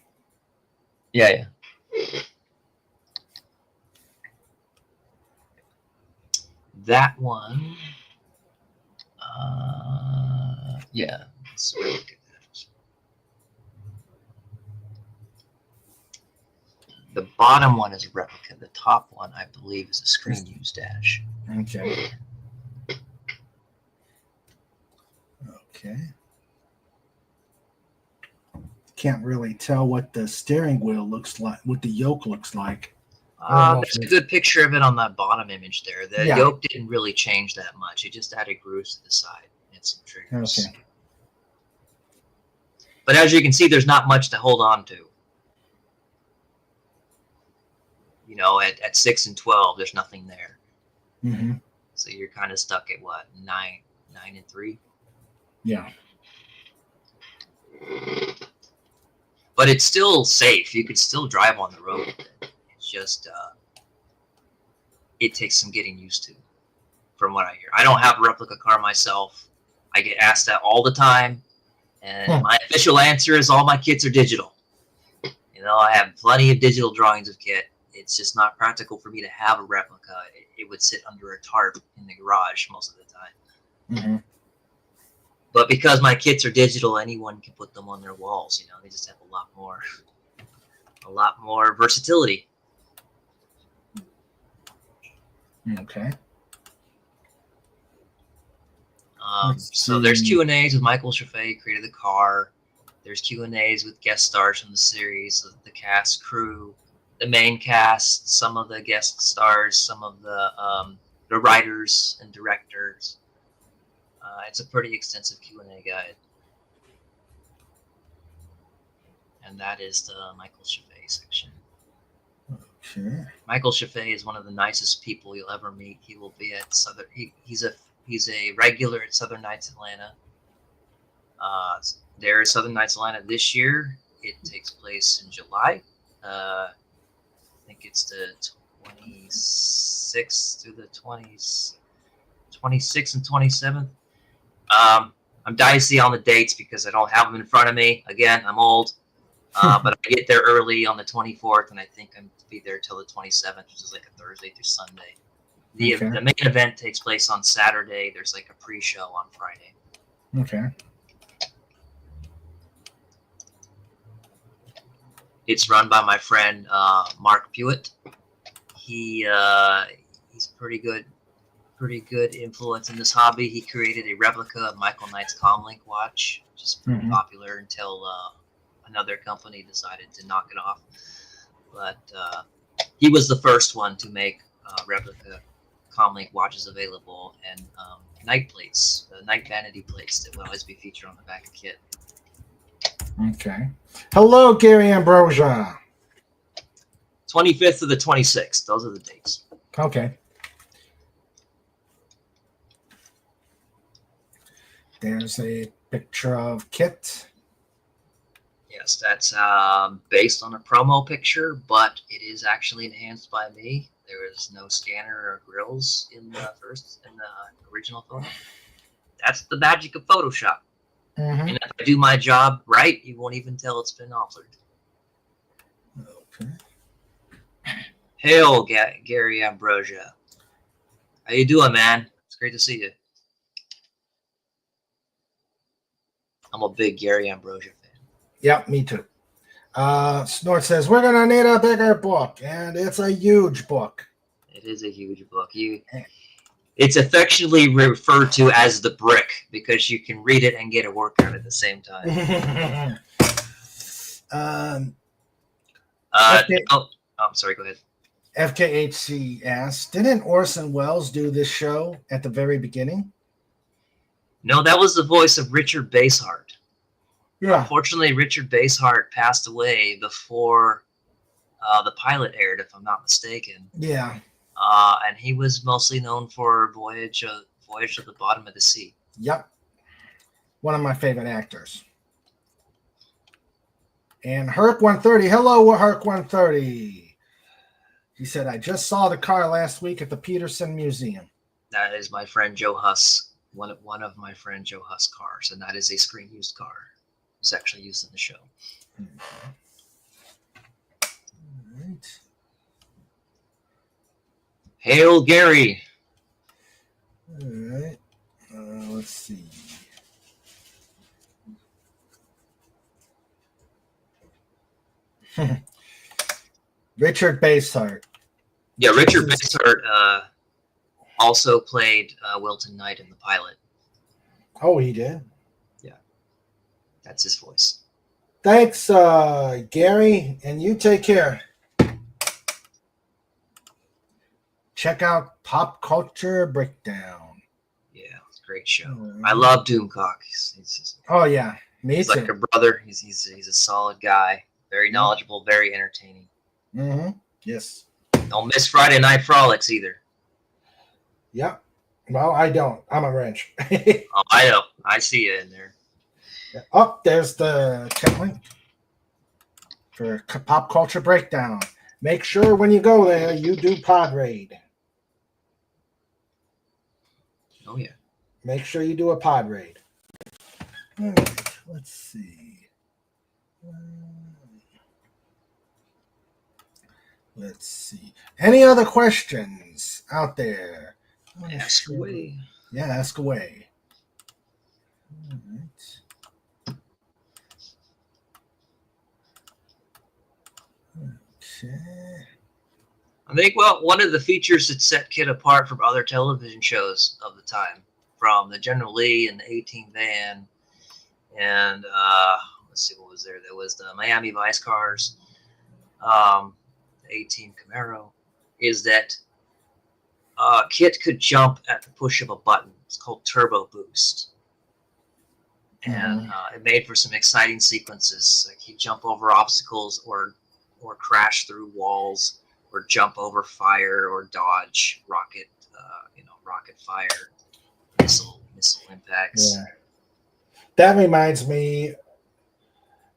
Yeah. That one. Yeah. Let's look at that. The bottom one is a replica. The top one, I believe, is a screen use dash. Okay. Okay. Can't really tell what the steering wheel looks like, what the yoke looks like. There's a good picture of it on that bottom image there. The yoke didn't really change that much. It just added grooves to the side and some triggers. Okay. But as you can see, there's not much to hold on to. You know, at 6 and 12, there's nothing there. Mm-hmm. So you're kind of stuck at what, 9 and 3? Yeah. But it's still safe. You could still drive on the road with it. It's just, it takes some getting used to, from what I hear. I don't have a replica car myself. I get asked that all the time. And my official answer is all my kits are digital. You know, I have plenty of digital drawings of Kit. It's just not practical for me to have a replica. It would sit under a tarp in the garage most of the time. Mm-hmm. But because my kits are digital, anyone can put them on their walls. You know, they just have a lot more versatility. Okay. So there's Q&As with Michael Chaffee, created the car. There's Q&As with guest stars from the series, the cast, crew, the main cast, some of the guest stars, some of the writers and directors. It's a pretty extensive Q&A guide. And that is the Michael Chaffee section. Okay. Michael Chaffee is one of the nicest people you'll ever meet. He will be at Southern. He's a regular at Southern Nights Atlanta. There is Southern Nights Atlanta this year. It takes place in July. I think it's the 26th through the 26th and 27th. I'm dicey on the dates because I don't have them in front of me. Again, I'm old. But I get there early on the 24th, and I think I'm to be there till the 27th, which is like a Thursday through Sunday. The main event takes place on Saturday. There's like a pre-show on Friday. Okay. It's run by my friend Mark Pewitt. He's pretty good influence in this hobby. He created a replica of Michael Knight's Comlink watch, which is pretty popular until another company decided to knock it off. But he was the first one to make replica Comlink watches available, and Knight plates, the Knight vanity plates that will always be featured on the back of Kit. Okay. Hello, Gary Ambrosia. 25th to the 26th. Those are the dates. Okay. There's a picture of Kit. Yes, that's based on a promo picture, but it is actually enhanced by me. There is no scanner or grills in the original photo. That's the magic of Photoshop. Mm-hmm. And if I do my job right, you won't even tell it's been altered. Okay. Hail, Gary Ambrosia. How you doing, man? It's great to see you. I'm a big Gary Ambrosia fan. Yep, me too. Snort says, we're going to need a bigger book, and it's a huge book. It is a huge book. It's affectionately referred to as the brick because you can read it and get a workout at the same time. I'm sorry, go ahead. FKHC asks, didn't Orson Welles do this show at the very beginning? No, that was the voice of Richard Basehart. Yeah. Unfortunately, Richard Basehart passed away before the pilot aired, if I'm not mistaken. Yeah. And he was mostly known for Voyage to the Bottom of the Sea. Yep. One of my favorite actors. And Herc130. Hello, Herc130. He said, I just saw the car last week at the Peterson Museum. That is my friend Joe Huss, one of my friend Joe Huss cars, and that is a screen used car. It's actually used in the show. Okay. All right. Hail Gary. All right. Let's see. Richard Basehart. Yeah, Richard Basehart also played Wilton Knight in the pilot. Oh, he did? Yeah. That's his voice. Thanks, Gary, and you take care. Check out Pop Culture Breakdown. Yeah, it's a great show. I love Doomcock. Oh, yeah. He's too. like a brother. He's a solid guy. Very knowledgeable, very entertaining. Mm-hmm. Yes. Don't miss Friday Night Frolics either. Yep. Well, I don't. I'm a wrench. Oh, I know. I see you in there. Oh, there's the chat link for Pop Culture Breakdown. Make sure when you go there, you do Pod Raid. Oh, yeah. Make sure you do a Pod Raid. All right, let's see. Let's see. Any other questions out there? Ask away. Yeah, ask away. All right. Okay. I think, one of the features that set Kid apart from other television shows of the time, from the General Lee and the 18 Van, and let's see, what was there? There was the Miami Vice cars, the 18 Camaro, is that Kit could jump at the push of a button. It's called Turbo Boost. And it made for some exciting sequences. Like he'd jump over obstacles or crash through walls or jump over fire or dodge rocket fire, missile impacts. Yeah. That reminds me,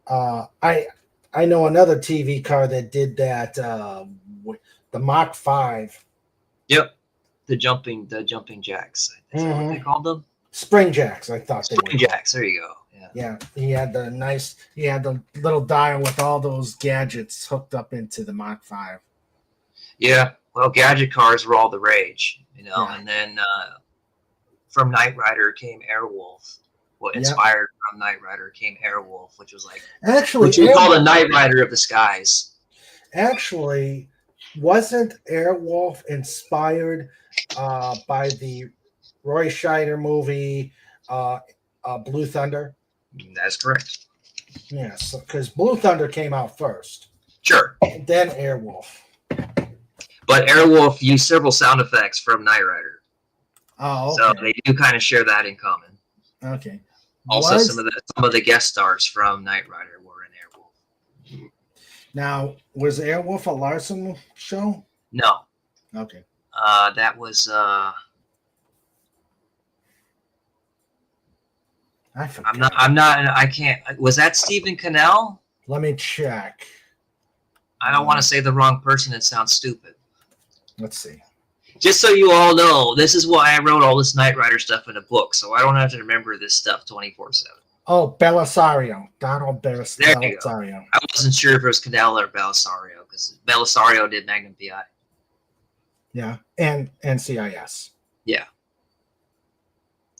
I know another TV car that did that, the Mach 5. Yep. The jumping jacks. Is that what they called them? Spring jacks, I thought they were. Spring jacks, there you go. Yeah. He had the little dial with all those gadgets hooked up into the Mach 5. Yeah. Well, gadget cars were all the rage, and then from Knight Rider came Airwolf. What inspired from Knight Rider came Airwolf, which was which we call the Knight Rider of the skies. Actually, wasn't Airwolf inspired by the Roy Scheider movie Blue Thunder? That's correct. Yes, because Blue Thunder came out first. Sure. Then Airwolf. But Airwolf used several sound effects from Knight Rider. Oh, okay. So they do kind of share that in common. Okay. Also, some of the guest stars from Knight Rider were in Airwolf. Now, was Airwolf a Larson show? No. Okay. That was I forgot. I can't. Was that Stephen Cannell? Let me check. I don't want to say the wrong person. It sounds stupid. Let's see. Just so you all know, this is why I wrote all this Knight Rider stuff in a book, so I don't have to remember this stuff 24/7. Oh, Belisario. Donald There you go. Belisario. I wasn't sure if it was Cannell or Belisario, because Belisario did Magnum PI. Yeah, and NCIS. Yeah.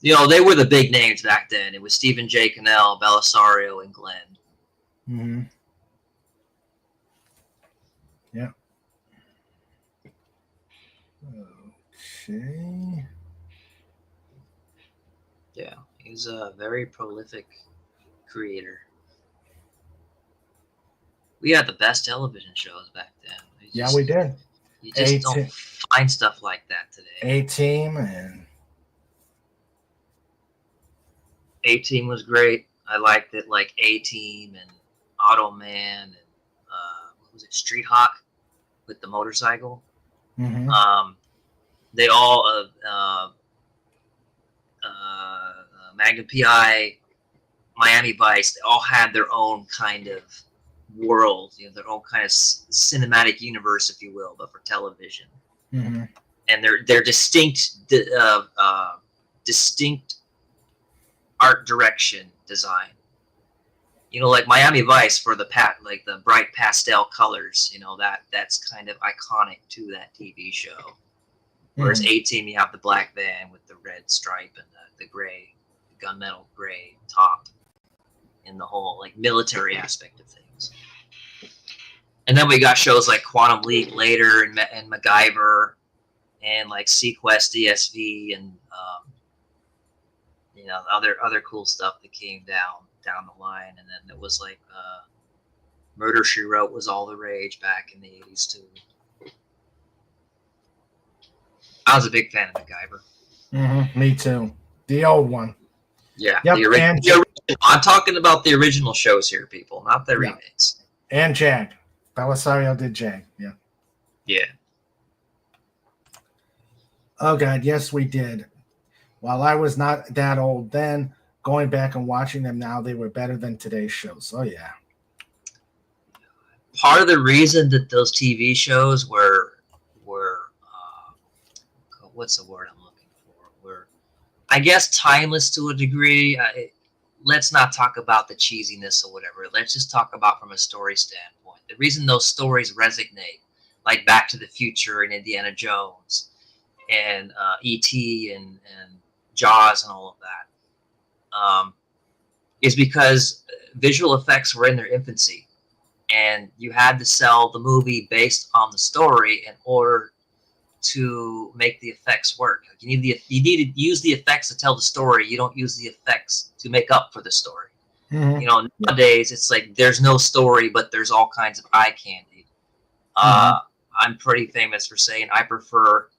They were the big names back then. It was Stephen J. Cannell, Belisario, and Glenn. Mm-hmm. Yeah. Okay. Yeah, he's a very prolific creator. We had the best television shows back then. Yeah, we did. You just don't find stuff like that today. A-Team and A-Team was great. I liked it, like A-Team and Automan and what was it, Street Hawk with the motorcycle. mm-hmm. They all Magnum PI, Miami Vice. They all had their own kind of world, their own kind of cinematic universe, if you will, but for television. Mm-hmm. And they're distinct art direction design. Like Miami Vice for the bright pastel colors. That's kind of iconic to that TV show. Whereas A-Team, you have the black van with the red stripe and the gray, the gunmetal gray top, and the whole like military aspect of things. And then we got shows like Quantum Leap later, and MacGyver, and like Sequest DSV, and other cool stuff that came down the line. And then it was like Murder, She Wrote was all the rage back in the 80s too. I was a big fan of MacGyver. Mm-hmm. Me too. The old one. Yeah. Yep. The original. I'm talking about the original shows here, people, not the remakes. And Jag. Belisario did Jag. Yeah. Yeah. Oh, God. Yes, we did. While I was not that old then, going back and watching them now, they were better than today's shows. Oh, yeah. Part of the reason that those TV shows were what's the word I'm looking for? Were, I guess, timeless to a degree. Let's not talk about the cheesiness or whatever. Let's just talk about from a story standpoint. The reason those stories resonate, like Back to the Future and Indiana Jones and E.T. and Jaws and all of that, is because visual effects were in their infancy, and you had to sell the movie based on the story in order to make the effects work. You need to use the effects to tell the story. You don't use the effects to make up for the story. Mm-hmm. Nowadays it's like there's no story, but there's all kinds of eye candy. I'm pretty famous for saying I prefer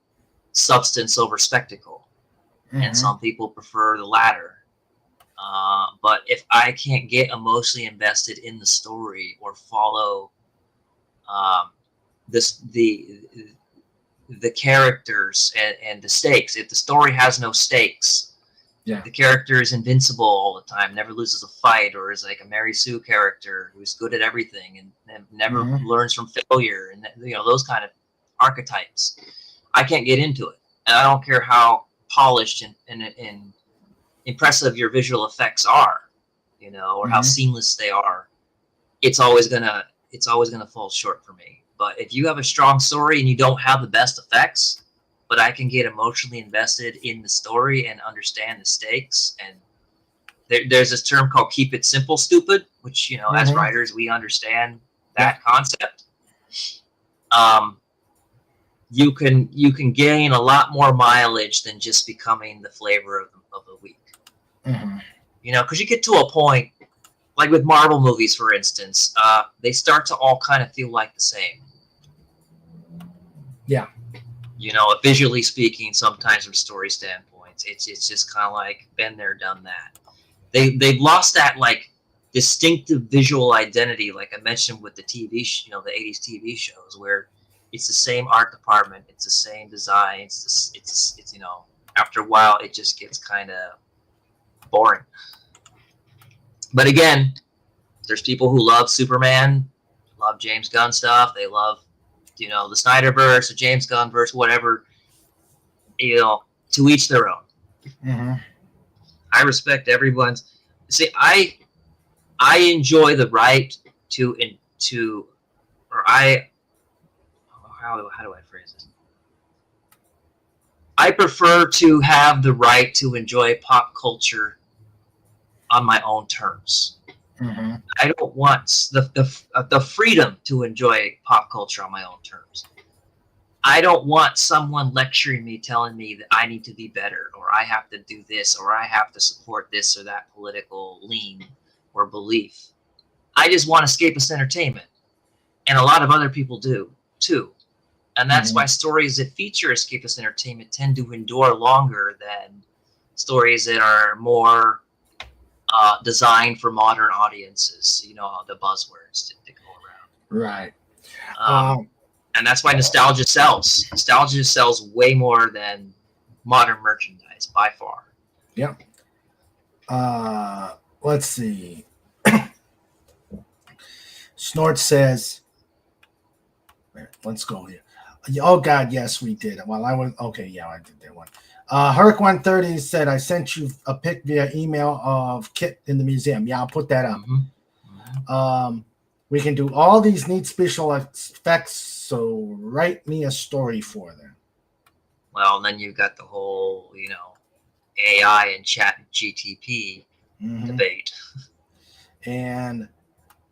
substance over spectacle, and some people prefer the latter. But if I can't get emotionally invested in the story or follow the characters and the stakes, if the story has no stakes, the character is invincible all the time, never loses a fight, or is like a Mary Sue character who's good at everything and never learns from failure, and those kind of archetypes, I can't get into it. And I don't care how polished and impressive your visual effects are, or how seamless they are. It's always gonna fall short for me. But if you have a strong story and you don't have the best effects, but I can get emotionally invested in the story and understand the stakes, and there's this term called "keep it simple, stupid," which as writers we understand that concept. You can gain a lot more mileage than just becoming the flavor of the week. Because you get to a point, like with Marvel movies, for instance, they start to all kind of feel like the same. Yeah. Visually speaking, sometimes from story standpoints, it's just kind of like been there, done that. They've lost that like distinctive visual identity, like I mentioned with the TV, the 80s TV shows, where it's the same art department, it's the same design, it's after a while it just gets kind of boring. But again, there's people who love Superman, love James Gunn stuff. They love, the Snyderverse, the James Gunn verse, whatever. To each their own. I respect everyone's. See, I enjoy the right to how do I phrase this? I prefer to have the right to enjoy pop culture on my own terms. Mm-hmm. I don't want the freedom to enjoy pop culture on my own terms. I don't want someone lecturing me, telling me that I need to be better, or I have to do this, or I have to support this or that political lean or belief. I just want escapist entertainment. And a lot of other people do, too. And that's why stories that feature escapist entertainment tend to endure longer than stories that are more designed for modern audiences. You know, the buzzwords that go around. Right. And that's why nostalgia sells. Nostalgia sells way more than modern merchandise, by far. Yep. Let's see. Snort says, let's go here. Oh, God, yes, we did. Well, I did that one. Herc 130 said, I sent you a pic via email of Kit in the museum. Yeah, I'll put that up. We can do all these neat special effects, so write me a story for them. Well, and then you've got the whole, AI and chat GTP debate. And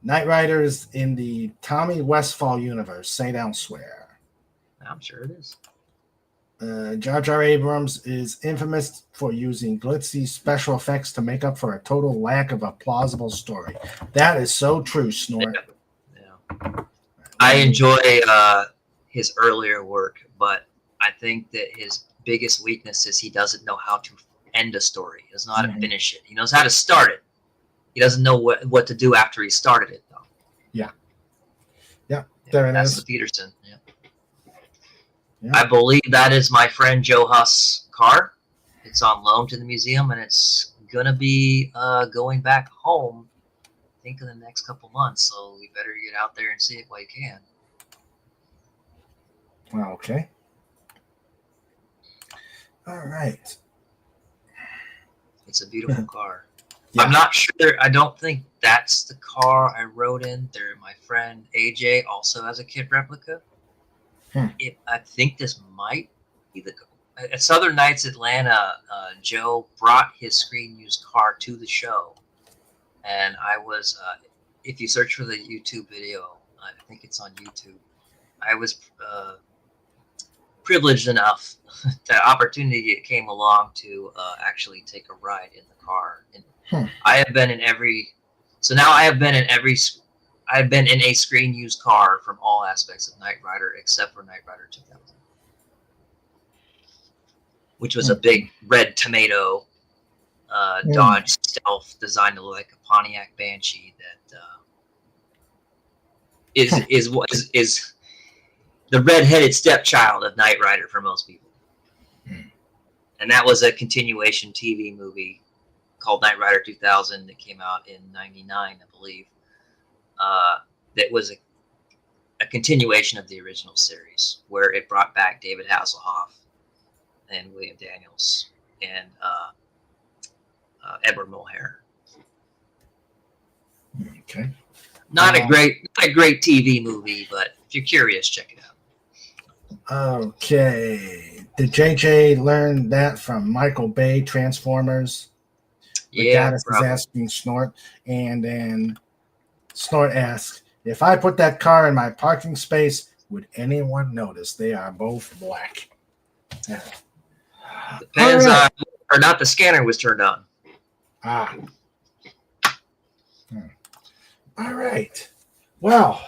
Knight Riders in the Tommy Westfall universe, St. Elsewhere. I'm sure it is. Jar Jar Abrams is infamous for using glitzy special effects to make up for a total lack of a plausible story. That is so true, Snort. Yeah. I enjoy his earlier work, but I think that his biggest weakness is he doesn't know how to end a story. He doesn't know how to finish it. He knows how to start it. He doesn't know what to do after he started it, though. Yeah. There it that's is. the Peterson. Yeah. Yeah. I believe that is my friend Joe Huss' car. It's on loan to the museum, and it's going to be going back home, I think, in the next couple months. So we better get out there and see it while you can. Okay. All right. It's a beautiful car. Yeah. I'm not sure. I don't think that's the car I rode in. There, my friend AJ also has a kit replica. I think this might be the. At Southern Nights Atlanta, Joe brought his screen used car to the show, and I was. If you search for the YouTube video, I think it's on YouTube. I was privileged enough, the opportunity came along to actually take a ride in the car. And I have been in every. So now I have been in every. I've been in a screen used car from all aspects of Knight Rider except for Knight Rider 2000, which was a big red tomato Dodge Stealth designed to look like a Pontiac Banshee that is the red-headed stepchild of Knight Rider for most people. And that was a continuation TV movie called Knight Rider 2000 that came out in '99, I believe. That was a continuation of the original series, where it brought back David Hasselhoff and William Daniels and Edward Mulhare. Okay. Not a great TV movie, but if you're curious, check it out. Okay. Did JJ learn that from Michael Bay Transformers? Yeah, Gaddis is asking Snort, and then Snort asks, if I put that car in my parking space, would anyone notice? They are both black. Depends on or not the scanner was turned on. All right. Well,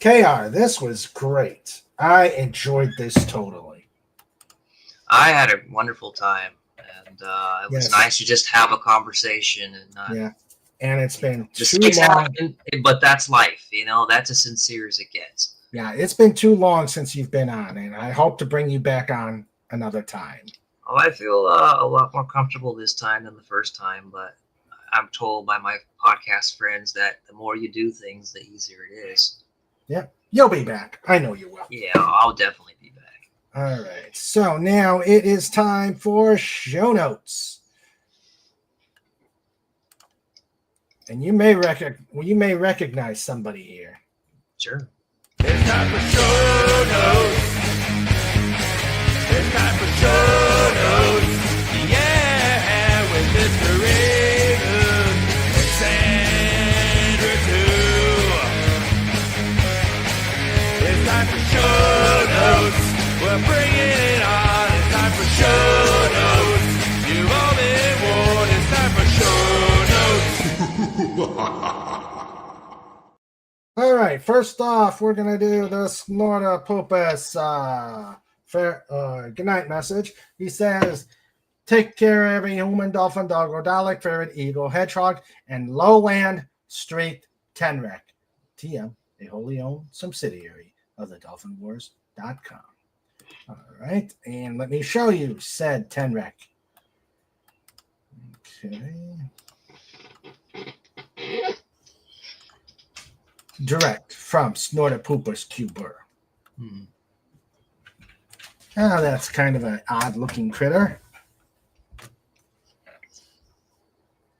KR, this was great. I enjoyed this totally. I had a wonderful time, and it was nice to just have a conversation and not. And it's been too long. Happen, but that's life, That's as sincere as it gets. Yeah, it's been too long since you've been on, and I hope to bring you back on another time. Oh, I feel a lot more comfortable this time than the first time, but I'm told by my podcast friends that the more you do things, the easier it is. Yeah, you'll be back. I know you will. Yeah, I'll definitely be back. All right, so now it is time for show notes. And you may recognize somebody here. Sure. It's time for show notes. It's time for show notes. Yeah, with Mr. Raven and Sandra too. It's time for show notes. We're bringing it on. It's time for show notes. You've all been warned. It's time for show notes. All right, first off, we're going to do the Snortopopus good night message. He says, take care of every human, dolphin, dog, Dalek, ferret, eagle, hedgehog, and lowland street Tenrec. TM, a wholly owned subsidiary of the dolphinwars.com. All right, and let me show you said Tenrec. Okay. Direct from Snortopopus Cuber. Oh, that's kind of an odd-looking critter.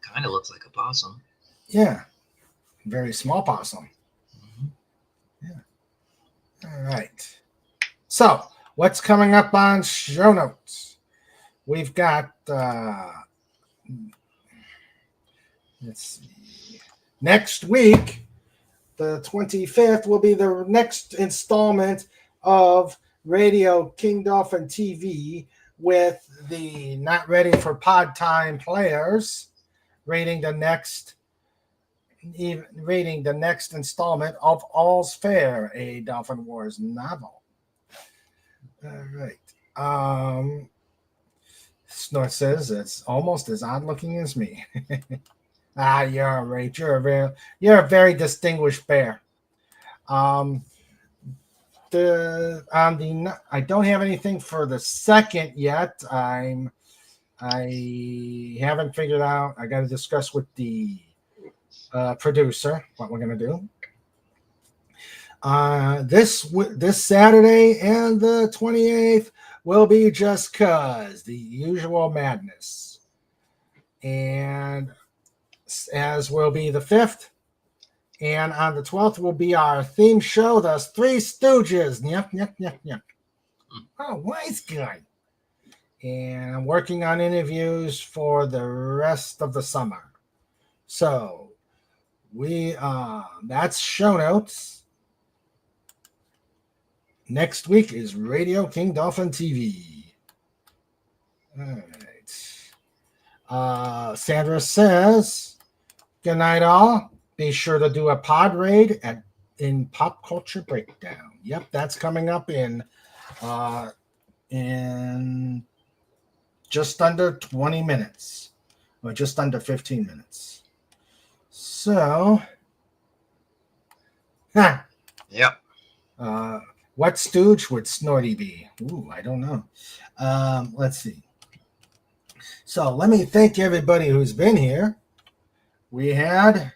Kind of looks like a possum. Yeah, very small possum. Yeah. All right. So, what's coming up on show notes? We've got, let's see, next week, the 25th, will be the next installment of Radio King Dolphin TV with the Not Ready for Pod Time players rating the next installment of All's Fair, a Dolphin Wars novel. All right. Snort says it's almost as odd looking as me. You're right. You're a very distinguished bear. I don't have anything for the second yet. I haven't figured out. I got to discuss with the producer what we're gonna do. This Saturday and the 28th will be Just Cuz, the usual madness, and as will be the 5th. And on the 12th will be our theme show, the Three Stooges. Yep. Oh, wise guy. And I'm working on interviews for the rest of the summer. So that's show notes. Next week is Radio King Dolphin TV. All right. Sandra says, good night, all. Be sure to do a pod raid in Pop Culture Breakdown. Yep, that's coming up in just under 20 minutes, or just under 15 minutes. So, Yep. What stooge would Snorty be? Ooh, I don't know. Let's see. So let me thank everybody who's been here. We had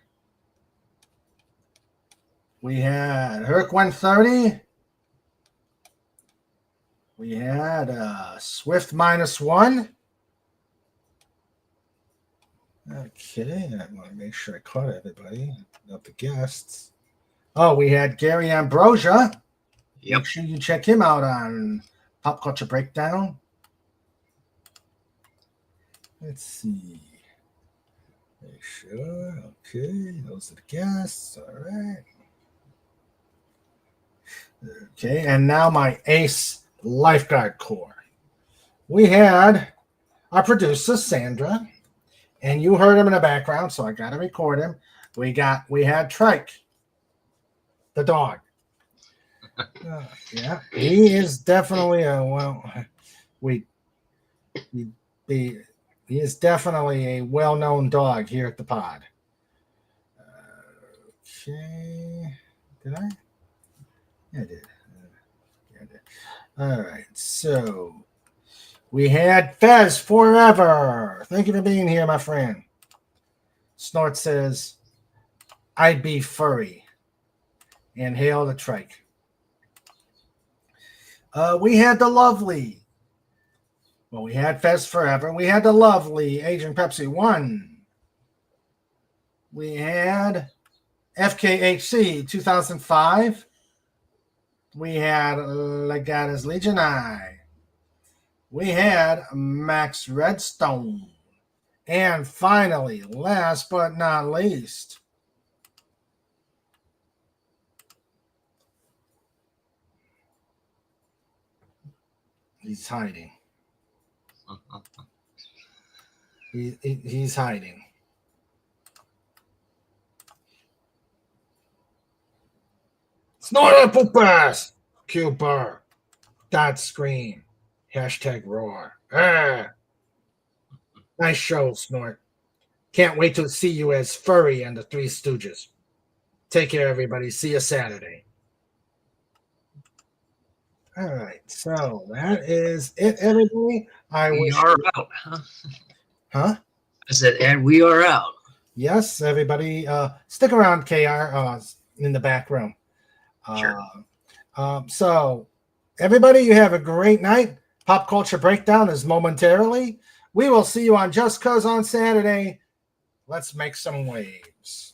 Herc 130. We had Swift -1. Okay, I want to make sure I caught everybody, not the guests. Oh, we had Gary Ambrosia. Yep. Make sure you check him out on Pop Culture Breakdown. Let's see. Make sure. Okay, those are the guests. All right. Okay, and now my ace lifeguard corps. We had our producer, Sandra, and you heard him in the background, so I got to record him. We had Trike, the dog. Yeah, he is definitely he is definitely a well-known dog here at the pod. Okay, did I? Yeah, I did. All right, so we had Fez Forever. Thank you for being here, my friend. Snort says, I'd be furry. And hail the trike. We had the lovely. Well, we had Fez Forever. We had the lovely Agent Pepsi 1. We had FKHC 2005. We had Legata's Legion I. we had Max Redstone. And finally, last but not least, he's hiding. He's hiding. Snorter poopers! Cooper. Dot scream. Hashtag roar. Ah. Nice show, Snort. Can't wait to see you as Furry and the Three Stooges. Take care, everybody. See you Saturday. All right, so that is it, everybody. We are out, huh? Huh? I said, and we are out. Yes, everybody. Stick around, KR, in the back room. Sure. So, everybody, you have a great night. Pop Culture Breakdown is momentarily. We will see you on Just Cause on Saturday. Let's make some waves.